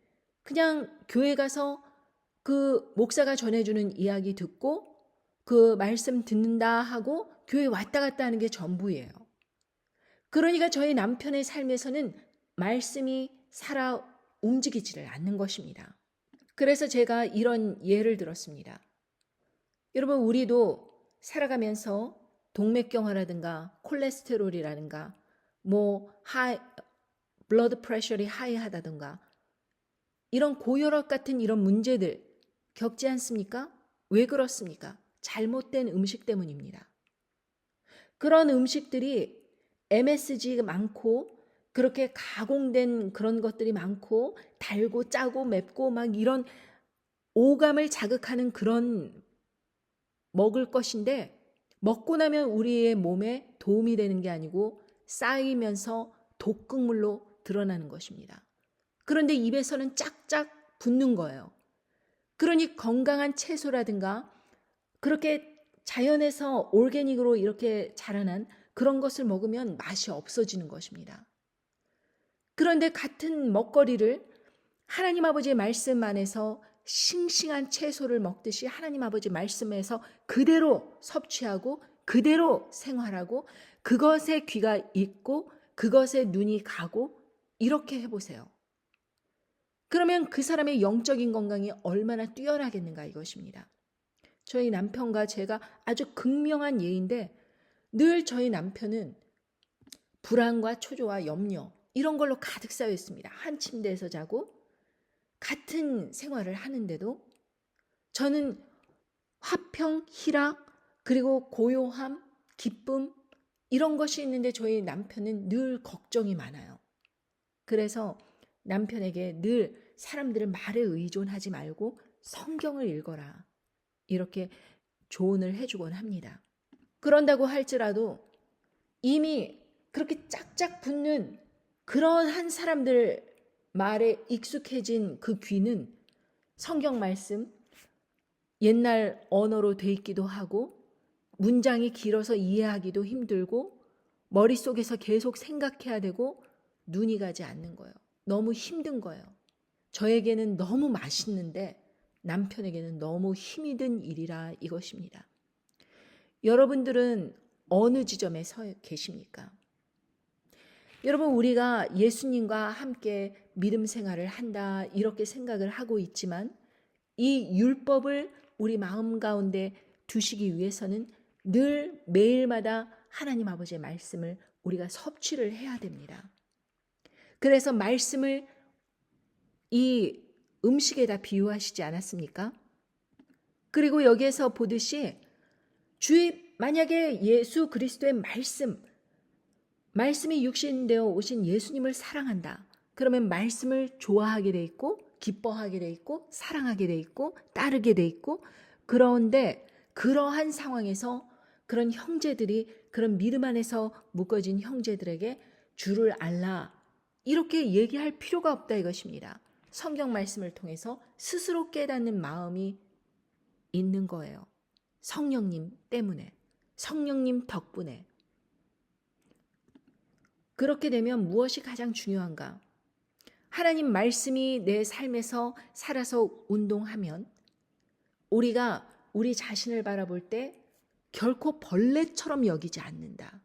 그냥 교회 가서 그 목사가 전해주는 이야기 듣고 그 말씀 듣는다 하고 교회 왔다 갔다 하는 게 전부예요. 그러니까 저희 남편의 삶에서는 말씀이 살아 움직이지를 않는 것입니다. 그래서 제가 이런 예를 들었습니다. 여러분, 우리도 살아가면서 동맥경화라든가 콜레스테롤이라든가 블러드 프레셔리 하이하다든가 이런 고혈압 같은 이런 문제들 겪지 않습니까? 왜 그렇습니까? 잘못된 음식 때문입니다. 그런 음식들이 MSG가 많고 그렇게 가공된 그런 것들이 많고 달고 짜고 맵고 막 이런 오감을 자극하는 그런 먹을 것인데 먹고 나면 우리의 몸에 도움이 되는 게 아니고 쌓이면서 독극물로 드러나는 것입니다. 그런데 입에서는 짝짝 붙는 거예요. 그러니 건강한 채소라든가 그렇게 자연에서 올게닉으로 이렇게 자라난 그런 것을 먹으면 맛이 없어지는 것입니다. 그런데 같은 먹거리를 하나님 아버지의 말씀 안에서 싱싱한 채소를 먹듯이 하나님 아버지 말씀에서 그대로 섭취하고 그대로 생활하고 그것에 귀가 있고 그것에 눈이 가고 이렇게 해보세요. 그러면 그 사람의 영적인 건강이 얼마나 뛰어나겠는가 이것입니다. 저희 남편과 제가 아주 극명한 예인데 늘 저희 남편은 불안과 초조와 염려 이런 걸로 가득 쌓여 있습니다. 한 침대에서 자고 같은 생활을 하는데도 저는 화평, 희락, 그리고 고요함, 기쁨 이런 것이 있는데 저희 남편은 늘 걱정이 많아요. 그래서 남편에게 늘 사람들의 말에 의존하지 말고 성경을 읽어라. 이렇게 조언을 해주곤 합니다. 그런다고 할지라도 이미 그렇게 짝짝 붙는 그러한 사람들 말에 익숙해진 그 귀는 성경 말씀 옛날 언어로 돼 있기도 하고 문장이 길어서 이해하기도 힘들고 머릿속에서 계속 생각해야 되고 눈이 가지 않는 거예요. 너무 힘든 거예요. 저에게는 너무 맛있는데 남편에게는 너무 힘이 든 일이라 이것입니다. 여러분들은 어느 지점에 서 계십니까? 여러분, 우리가 예수님과 함께 믿음 생활을 한다 이렇게 생각을 하고 있지만 이 율법을 우리 마음 가운데 두시기 위해서는 늘 매일마다 하나님 아버지의 말씀을 우리가 섭취를 해야 됩니다. 그래서 말씀을 이 음식에다 비유하시지 않았습니까? 그리고 여기에서 보듯이 만약에 예수 그리스도의 말씀이 육신되어 오신 예수님을 사랑한다. 그러면 말씀을 좋아하게 돼 있고 기뻐하게 돼 있고 사랑하게 돼 있고 따르게 돼 있고, 그런데 그러한 상황에서 그런 형제들이, 그런 믿음 안에서 묶어진 형제들에게 주를 알라 이렇게 얘기할 필요가 없다 이것입니다. 성경 말씀을 통해서 스스로 깨닫는 마음이 있는 거예요. 성령님 때문에, 성령님 덕분에. 그렇게 되면 무엇이 가장 중요한가? 하나님 말씀이 내 삶에서 살아서 운동하면 우리가 우리 자신을 바라볼 때 결코 벌레처럼 여기지 않는다.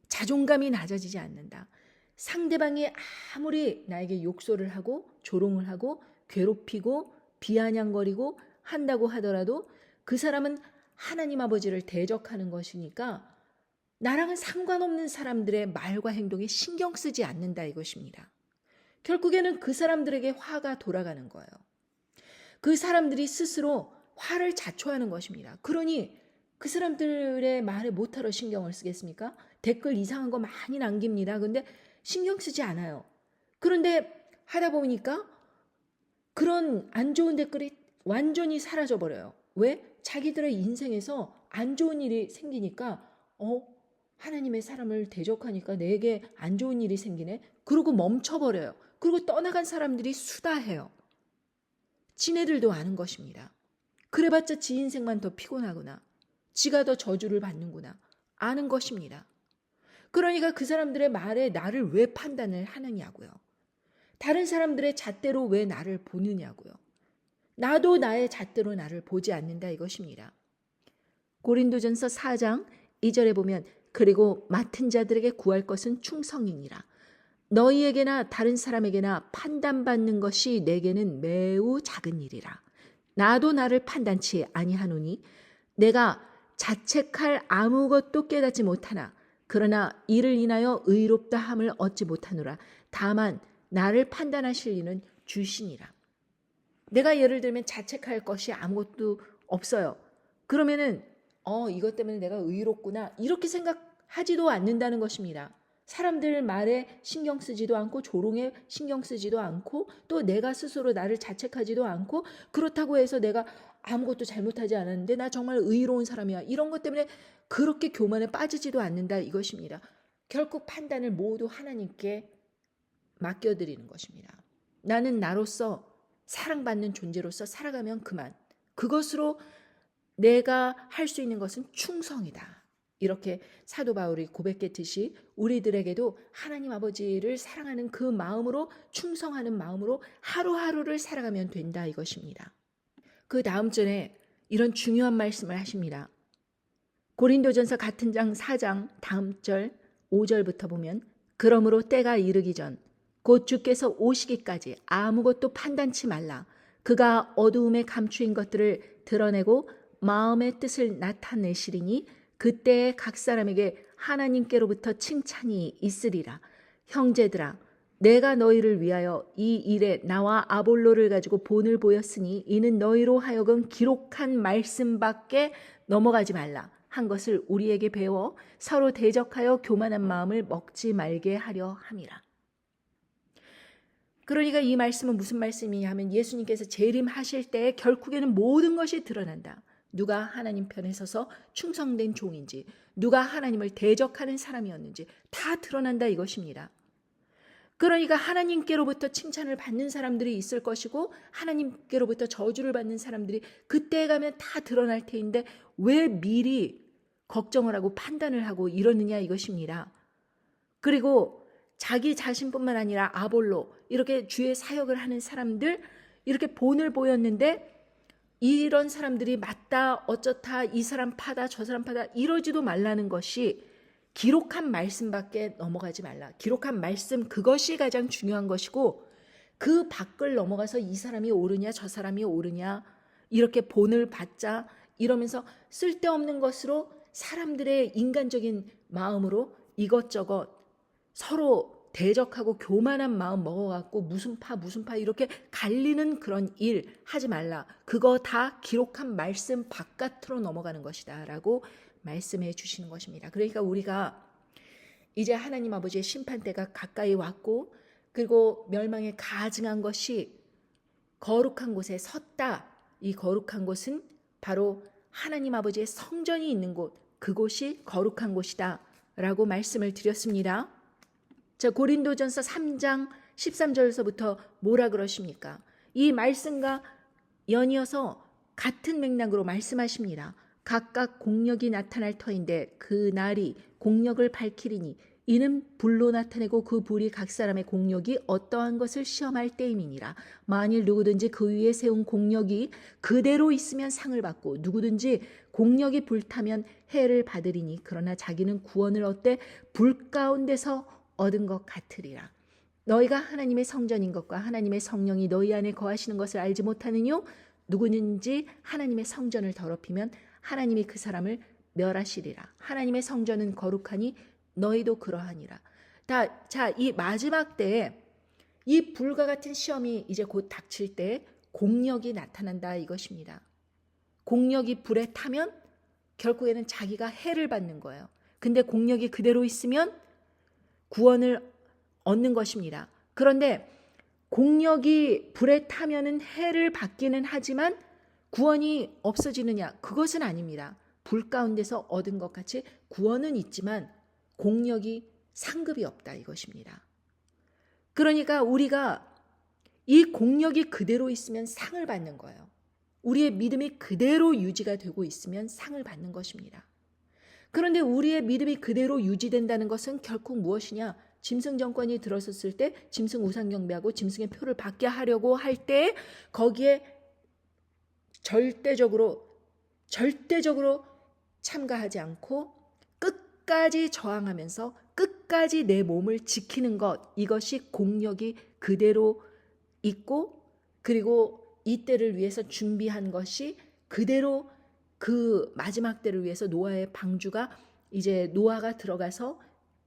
자존감이 낮아지지 않는다. 상대방이 아무리 나에게 욕설을 하고 조롱을 하고 괴롭히고 비아냥거리고 한다고 하더라도 그 사람은 하나님 아버지를 대적하는 것이니까 나랑은 상관없는 사람들의 말과 행동에 신경 쓰지 않는다 이것입니다. 결국에는 그 사람들에게 화가 돌아가는 거예요. 그 사람들이 스스로 화를 자초하는 것입니다. 그러니 그 사람들의 말에 못하러 신경을 쓰겠습니까? 댓글 이상한 거 많이 남깁니다. 근데 신경 쓰지 않아요. 그런데 하다 보니까 그런 안 좋은 댓글이 완전히 사라져 버려요. 왜? 자기들의 인생에서 안 좋은 일이 생기니까 하나님의 사람을 대적하니까 내게 안 좋은 일이 생기네. 그러고 멈춰버려요. 그리고 떠나간 사람들이 수다해요. 지네들도 아는 것입니다. 그래봤자 지 인생만 더 피곤하구나. 지가 더 저주를 받는구나. 아는 것입니다. 그러니까 그 사람들의 말에 나를 왜 판단을 하느냐고요. 다른 사람들의 잣대로 왜 나를 보느냐고요. 나도 나의 잣대로 나를 보지 않는다 이것입니다. 고린도전서 4장 2절에 보면 그리고 맡은 자들에게 구할 것은 충성이니라. 너희에게나 다른 사람에게나 판단받는 것이 내게는 매우 작은 일이라. 나도 나를 판단치 아니하노니 내가 자책할 아무것도 깨닫지 못하나 그러나 이를 인하여 의롭다 함을 얻지 못하노라. 다만 나를 판단하실 이는 주시니라. 내가 예를 들면 자책할 것이 아무것도 없어요. 그러면은 이것 때문에 내가 의롭구나 이렇게 생각하지도 않는다는 것입니다. 사람들 말에 신경 쓰지도 않고 조롱에 신경 쓰지도 않고 또 내가 스스로 나를 자책하지도 않고 그렇다고 해서 내가 아무것도 잘못하지 않았는데 나 정말 의로운 사람이야 이런 것 때문에 그렇게 교만에 빠지지도 않는다 이것입니다. 결국 판단을 모두 하나님께 맡겨드리는 것입니다. 나는 나로서 사랑받는 존재로서 살아가면 그만. 그것으로 내가 할 수 있는 것은 충성이다. 이렇게 사도 바울이 고백했듯이 우리들에게도 하나님 아버지를 사랑하는 그 마음으로 충성하는 마음으로 하루하루를 살아가면 된다 이것입니다. 그 다음 절에 이런 중요한 말씀을 하십니다. 고린도전서 같은 장 4장 다음 절 5절부터 보면 그러므로 때가 이르기 전 곧 주께서 오시기까지 아무것도 판단치 말라. 그가 어두움에 감추인 것들을 드러내고 마음의 뜻을 나타내시리니 그때에 각 사람에게 하나님께로부터 칭찬이 있으리라. 형제들아 내가 너희를 위하여 이 일에 나와 아볼로를 가지고 본을 보였으니 이는 너희로 하여금 기록한 말씀밖에 넘어가지 말라 한 것을 우리에게 배워 서로 대적하여 교만한 마음을 먹지 말게 하려 함이라. 그러니까 이 말씀은 무슨 말씀이냐 하면 예수님께서 재림하실 때 결국에는 모든 것이 드러난다. 누가 하나님 편에 서서 충성된 종인지 누가 하나님을 대적하는 사람이었는지 다 드러난다 이것입니다. 그러니까 하나님께로부터 칭찬을 받는 사람들이 있을 것이고 하나님께로부터 저주를 받는 사람들이 그때에 가면 다 드러날 테인데 왜 미리 걱정을 하고 판단을 하고 이러느냐 이것입니다. 그리고 자기 자신뿐만 아니라 아볼로 이렇게 주의 사역을 하는 사람들 이렇게 본을 보였는데 이런 사람들이 맞다 어쩌다 이 사람 파다 저 사람 파다 이러지도 말라는 것이 기록한 말씀밖에 넘어가지 말라. 기록한 말씀 그것이 가장 중요한 것이고 그 밖을 넘어가서 이 사람이 옳으냐 저 사람이 옳으냐 이렇게 본을 받자 이러면서 쓸데없는 것으로 사람들의 인간적인 마음으로 이것저것 서로 대적하고 교만한 마음 먹어갖고 무슨 파 이렇게 갈리는 그런 일 하지 말라. 그거 다 기록한 말씀 바깥으로 넘어가는 것이다 라고 말씀해 주시는 것입니다. 그러니까 우리가 이제 하나님 아버지의 심판대가 가까이 왔고 그리고 멸망에 가증한 것이 거룩한 곳에 섰다. 이 거룩한 곳은 바로 하나님 아버지의 성전이 있는 곳, 그곳이 거룩한 곳이다 라고 말씀을 드렸습니다. 자, 고린도전서 3장 13절에서부터 뭐라 그러십니까? 이 말씀과 연이어서 같은 맥락으로 말씀하십니다. 각각 공력이 나타날 터인데 그 날이 공력을 밝히리니 이는 불로 나타내고 그 불이 각 사람의 공력이 어떠한 것을 시험할 때임이니라. 만일 누구든지 그 위에 세운 공력이 그대로 있으면 상을 받고 누구든지 공력이 불타면 해를 받으리니 그러나 자기는 구원을 얻되 불 가운데서 얻은 것 같으리라. 너희가 하나님의 성전인 것과 하나님의 성령이 너희 안에 거하시는 것을 알지 못하느뇨? 누구든지 하나님의 성전을 더럽히면 하나님이 그 사람을 멸하시리라. 하나님의 성전은 거룩하니 너희도 그러하니라. 자, 이 마지막 때에 이 불과 같은 시험이 이제 곧 닥칠 때 공력이 나타난다 이것입니다. 공력이 불에 타면 결국에는 자기가 해를 받는 거예요. 근데 공력이 그대로 있으면 구원을 얻는 것입니다. 그런데 공력이 불에 타면은 해를 받기는 하지만 구원이 없어지느냐? 그것은 아닙니다. 불 가운데서 얻은 것 같이 구원은 있지만 공력이 상급이 없다 이것입니다. 그러니까 우리가 이 공력이 그대로 있으면 상을 받는 거예요. 우리의 믿음이 그대로 유지가 되고 있으면 상을 받는 것입니다. 그런데 우리의 믿음이 그대로 유지된다는 것은 결국 무엇이냐? 짐승 정권이 들어섰을 때 짐승 우상 경배하고 짐승의 표를 받게 하려고 할 때 거기에 절대적으로 참가하지 않고 끝까지 저항하면서 끝까지 내 몸을 지키는 것, 이것이 공력이 그대로 있고 그리고 이 때를 위해서 준비한 것이 그대로 그 마지막 때를 위해서 노아의 방주가 이제 노아가 들어가서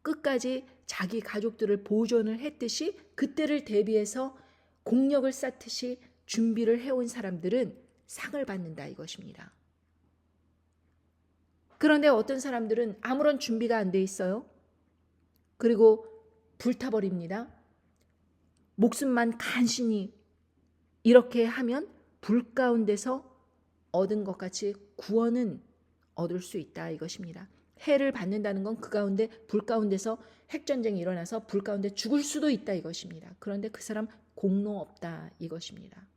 끝까지 자기 가족들을 보존을 했듯이 그때를 대비해서 공력을 쌓듯이 준비를 해온 사람들은 상을 받는다 이것입니다. 그런데 어떤 사람들은 아무런 준비가 안 돼 있어요. 그리고 불타버립니다. 목숨만 간신히 이렇게 하면 불 가운데서 얻은 것 같이 구원은 얻을 수 있다 이것입니다. 해를 받는다는 건 그 가운데 불 가운데서 핵전쟁이 일어나서 불 가운데 죽을 수도 있다 이것입니다. 그런데 그 사람 공로 없다 이것입니다.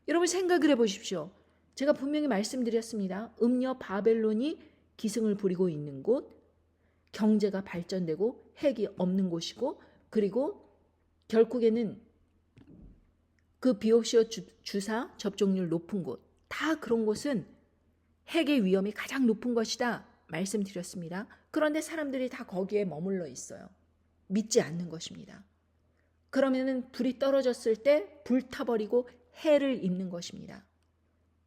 여러분 생각을 해보십시오. 제가 분명히 말씀드렸습니다. 음녀 바벨론이 기승을 부리고 있는 곳, 경제가 발전되고 핵이 없는 곳이고 그리고 결국에는 그 비옵시오 주사 접종률 높은 곳, 다 그런 곳은 핵의 위험이 가장 높은 것이다 말씀드렸습니다. 그런데 사람들이 다 거기에 머물러 있어요. 믿지 않는 것입니다. 그러면은 불이 떨어졌을 때 불타버리고 해를 입는 것입니다.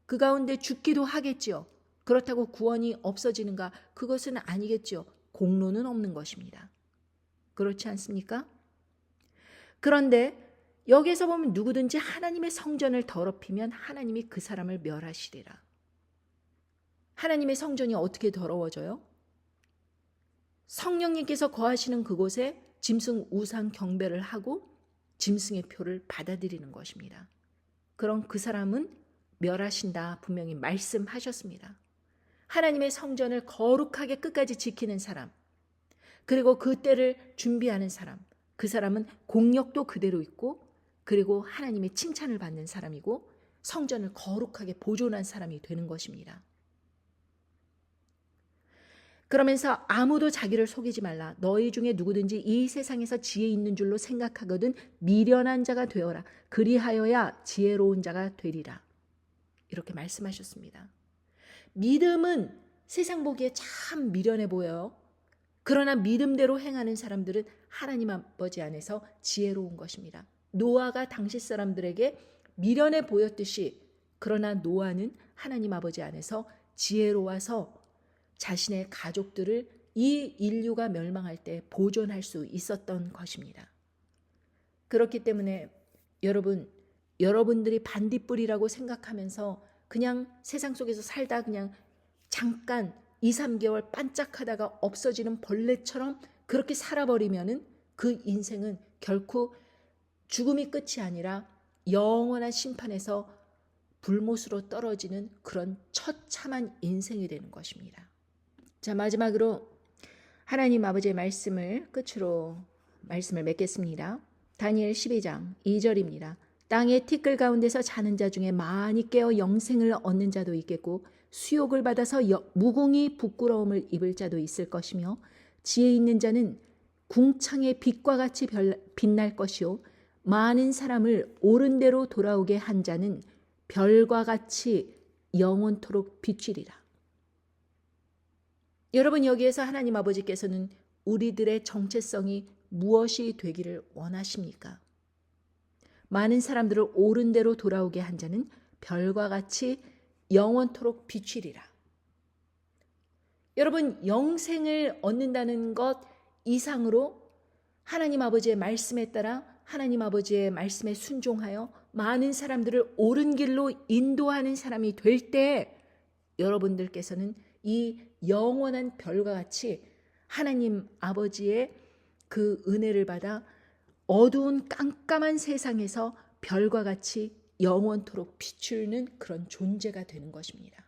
그 가운데 죽기도 하겠지요. 그렇다고 구원이 없어지는가? 그것은 아니겠지요. 공로는 없는 것입니다. 그렇지 않습니까? 그런데 여기서 보면 누구든지 하나님의 성전을 더럽히면 하나님이 그 사람을 멸하시리라. 하나님의 성전이 어떻게 더러워져요? 성령님께서 거하시는 그곳에 짐승 우상 경배를 하고 짐승의 표를 받아들이는 것입니다. 그럼 그 사람은 멸하신다 분명히 말씀하셨습니다. 하나님의 성전을 거룩하게 끝까지 지키는 사람, 그리고 그 때를 준비하는 사람, 그 사람은 공력도 그대로 있고 그리고 하나님의 칭찬을 받는 사람이고 성전을 거룩하게 보존한 사람이 되는 것입니다. 그러면서 아무도 자기를 속이지 말라. 너희 중에 누구든지 이 세상에서 지혜 있는 줄로 생각하거든 미련한 자가 되어라. 그리하여야 지혜로운 자가 되리라. 이렇게 말씀하셨습니다. 믿음은 세상 보기에 참 미련해 보여요. 그러나 믿음대로 행하는 사람들은 하나님 아버지 안에서 지혜로운 것입니다. 노아가 당시 사람들에게 미련해 보였듯이 그러나 노아는 하나님 아버지 안에서 지혜로워서 자신의 가족들을 이 인류가 멸망할 때 보존할 수 있었던 것입니다. 그렇기 때문에 여러분들이 반딧불이라고 생각하면서 그냥 세상 속에서 살다 그냥 잠깐 2, 3개월 반짝하다가 없어지는 벌레처럼 그렇게 살아버리면은 그 인생은 결코 죽음이 끝이 아니라 영원한 심판에서 불못으로 떨어지는 그런 처참한 인생이 되는 것입니다. 자, 마지막으로 하나님 아버지의 말씀을 끝으로 말씀을 맺겠습니다. 다니엘 12장 2절입니다. 땅의 티끌 가운데서 자는 자 중에 많이 깨어 영생을 얻는 자도 있겠고 수욕을 받아서 무공히 부끄러움을 입을 자도 있을 것이며 지혜 있는 자는 궁창의 빛과 같이 빛날 것이요 많은 사람을 옳은 대로 돌아오게 한 자는 별과 같이 영원토록 비추리라. 여러분, 여기에서 하나님 아버지께서는 우리들의 정체성이 무엇이 되기를 원하십니까? 많은 사람들을 옳은 대로 돌아오게 한 자는 별과 같이 영원토록 비추리라. 여러분, 영생을 얻는다는 것 이상으로 하나님 아버지의 말씀에 따라 하나님 아버지의 말씀에 순종하여 많은 사람들을 옳은 길로 인도하는 사람이 될 때 여러분들께서는 이 영원한 별과 같이 하나님 아버지의 그 은혜를 받아 어두운 깜깜한 세상에서 별과 같이 영원토록 비추는 그런 존재가 되는 것입니다.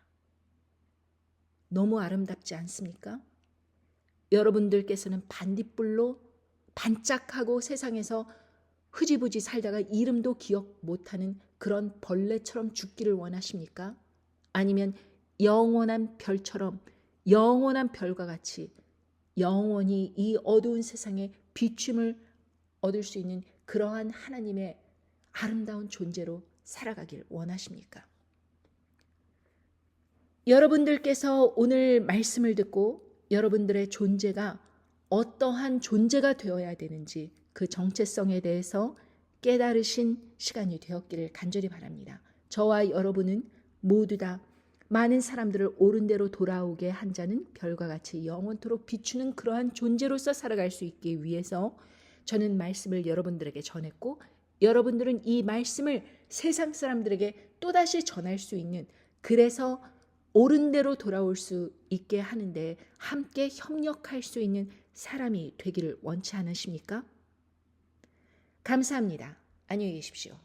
너무 아름답지 않습니까? 여러분들께서는 반딧불로 반짝하고 세상에서 흐지부지 살다가 이름도 기억 못하는 그런 벌레처럼 죽기를 원하십니까? 아니면 영원한 별처럼 영원한 별과 같이 영원히 이 어두운 세상에 비춤을 얻을 수 있는 그러한 하나님의 아름다운 존재로 살아가길 원하십니까? 여러분들께서 오늘 말씀을 듣고 여러분들의 존재가 어떠한 존재가 되어야 되는지 그 정체성에 대해서 깨달으신 시간이 되었기를 간절히 바랍니다. 저와 여러분은 모두 다 많은 사람들을 옳은 대로 돌아오게 한 자는 별과 같이 영원토록 비추는 그러한 존재로서 살아갈 수 있기 위해서 저는 말씀을 여러분들에게 전했고 여러분들은 이 말씀을 세상 사람들에게 또다시 전할 수 있는, 그래서 옳은 대로 돌아올 수 있게 하는데 함께 협력할 수 있는 사람이 되기를 원치 않으십니까? 감사합니다. 안녕히 계십시오.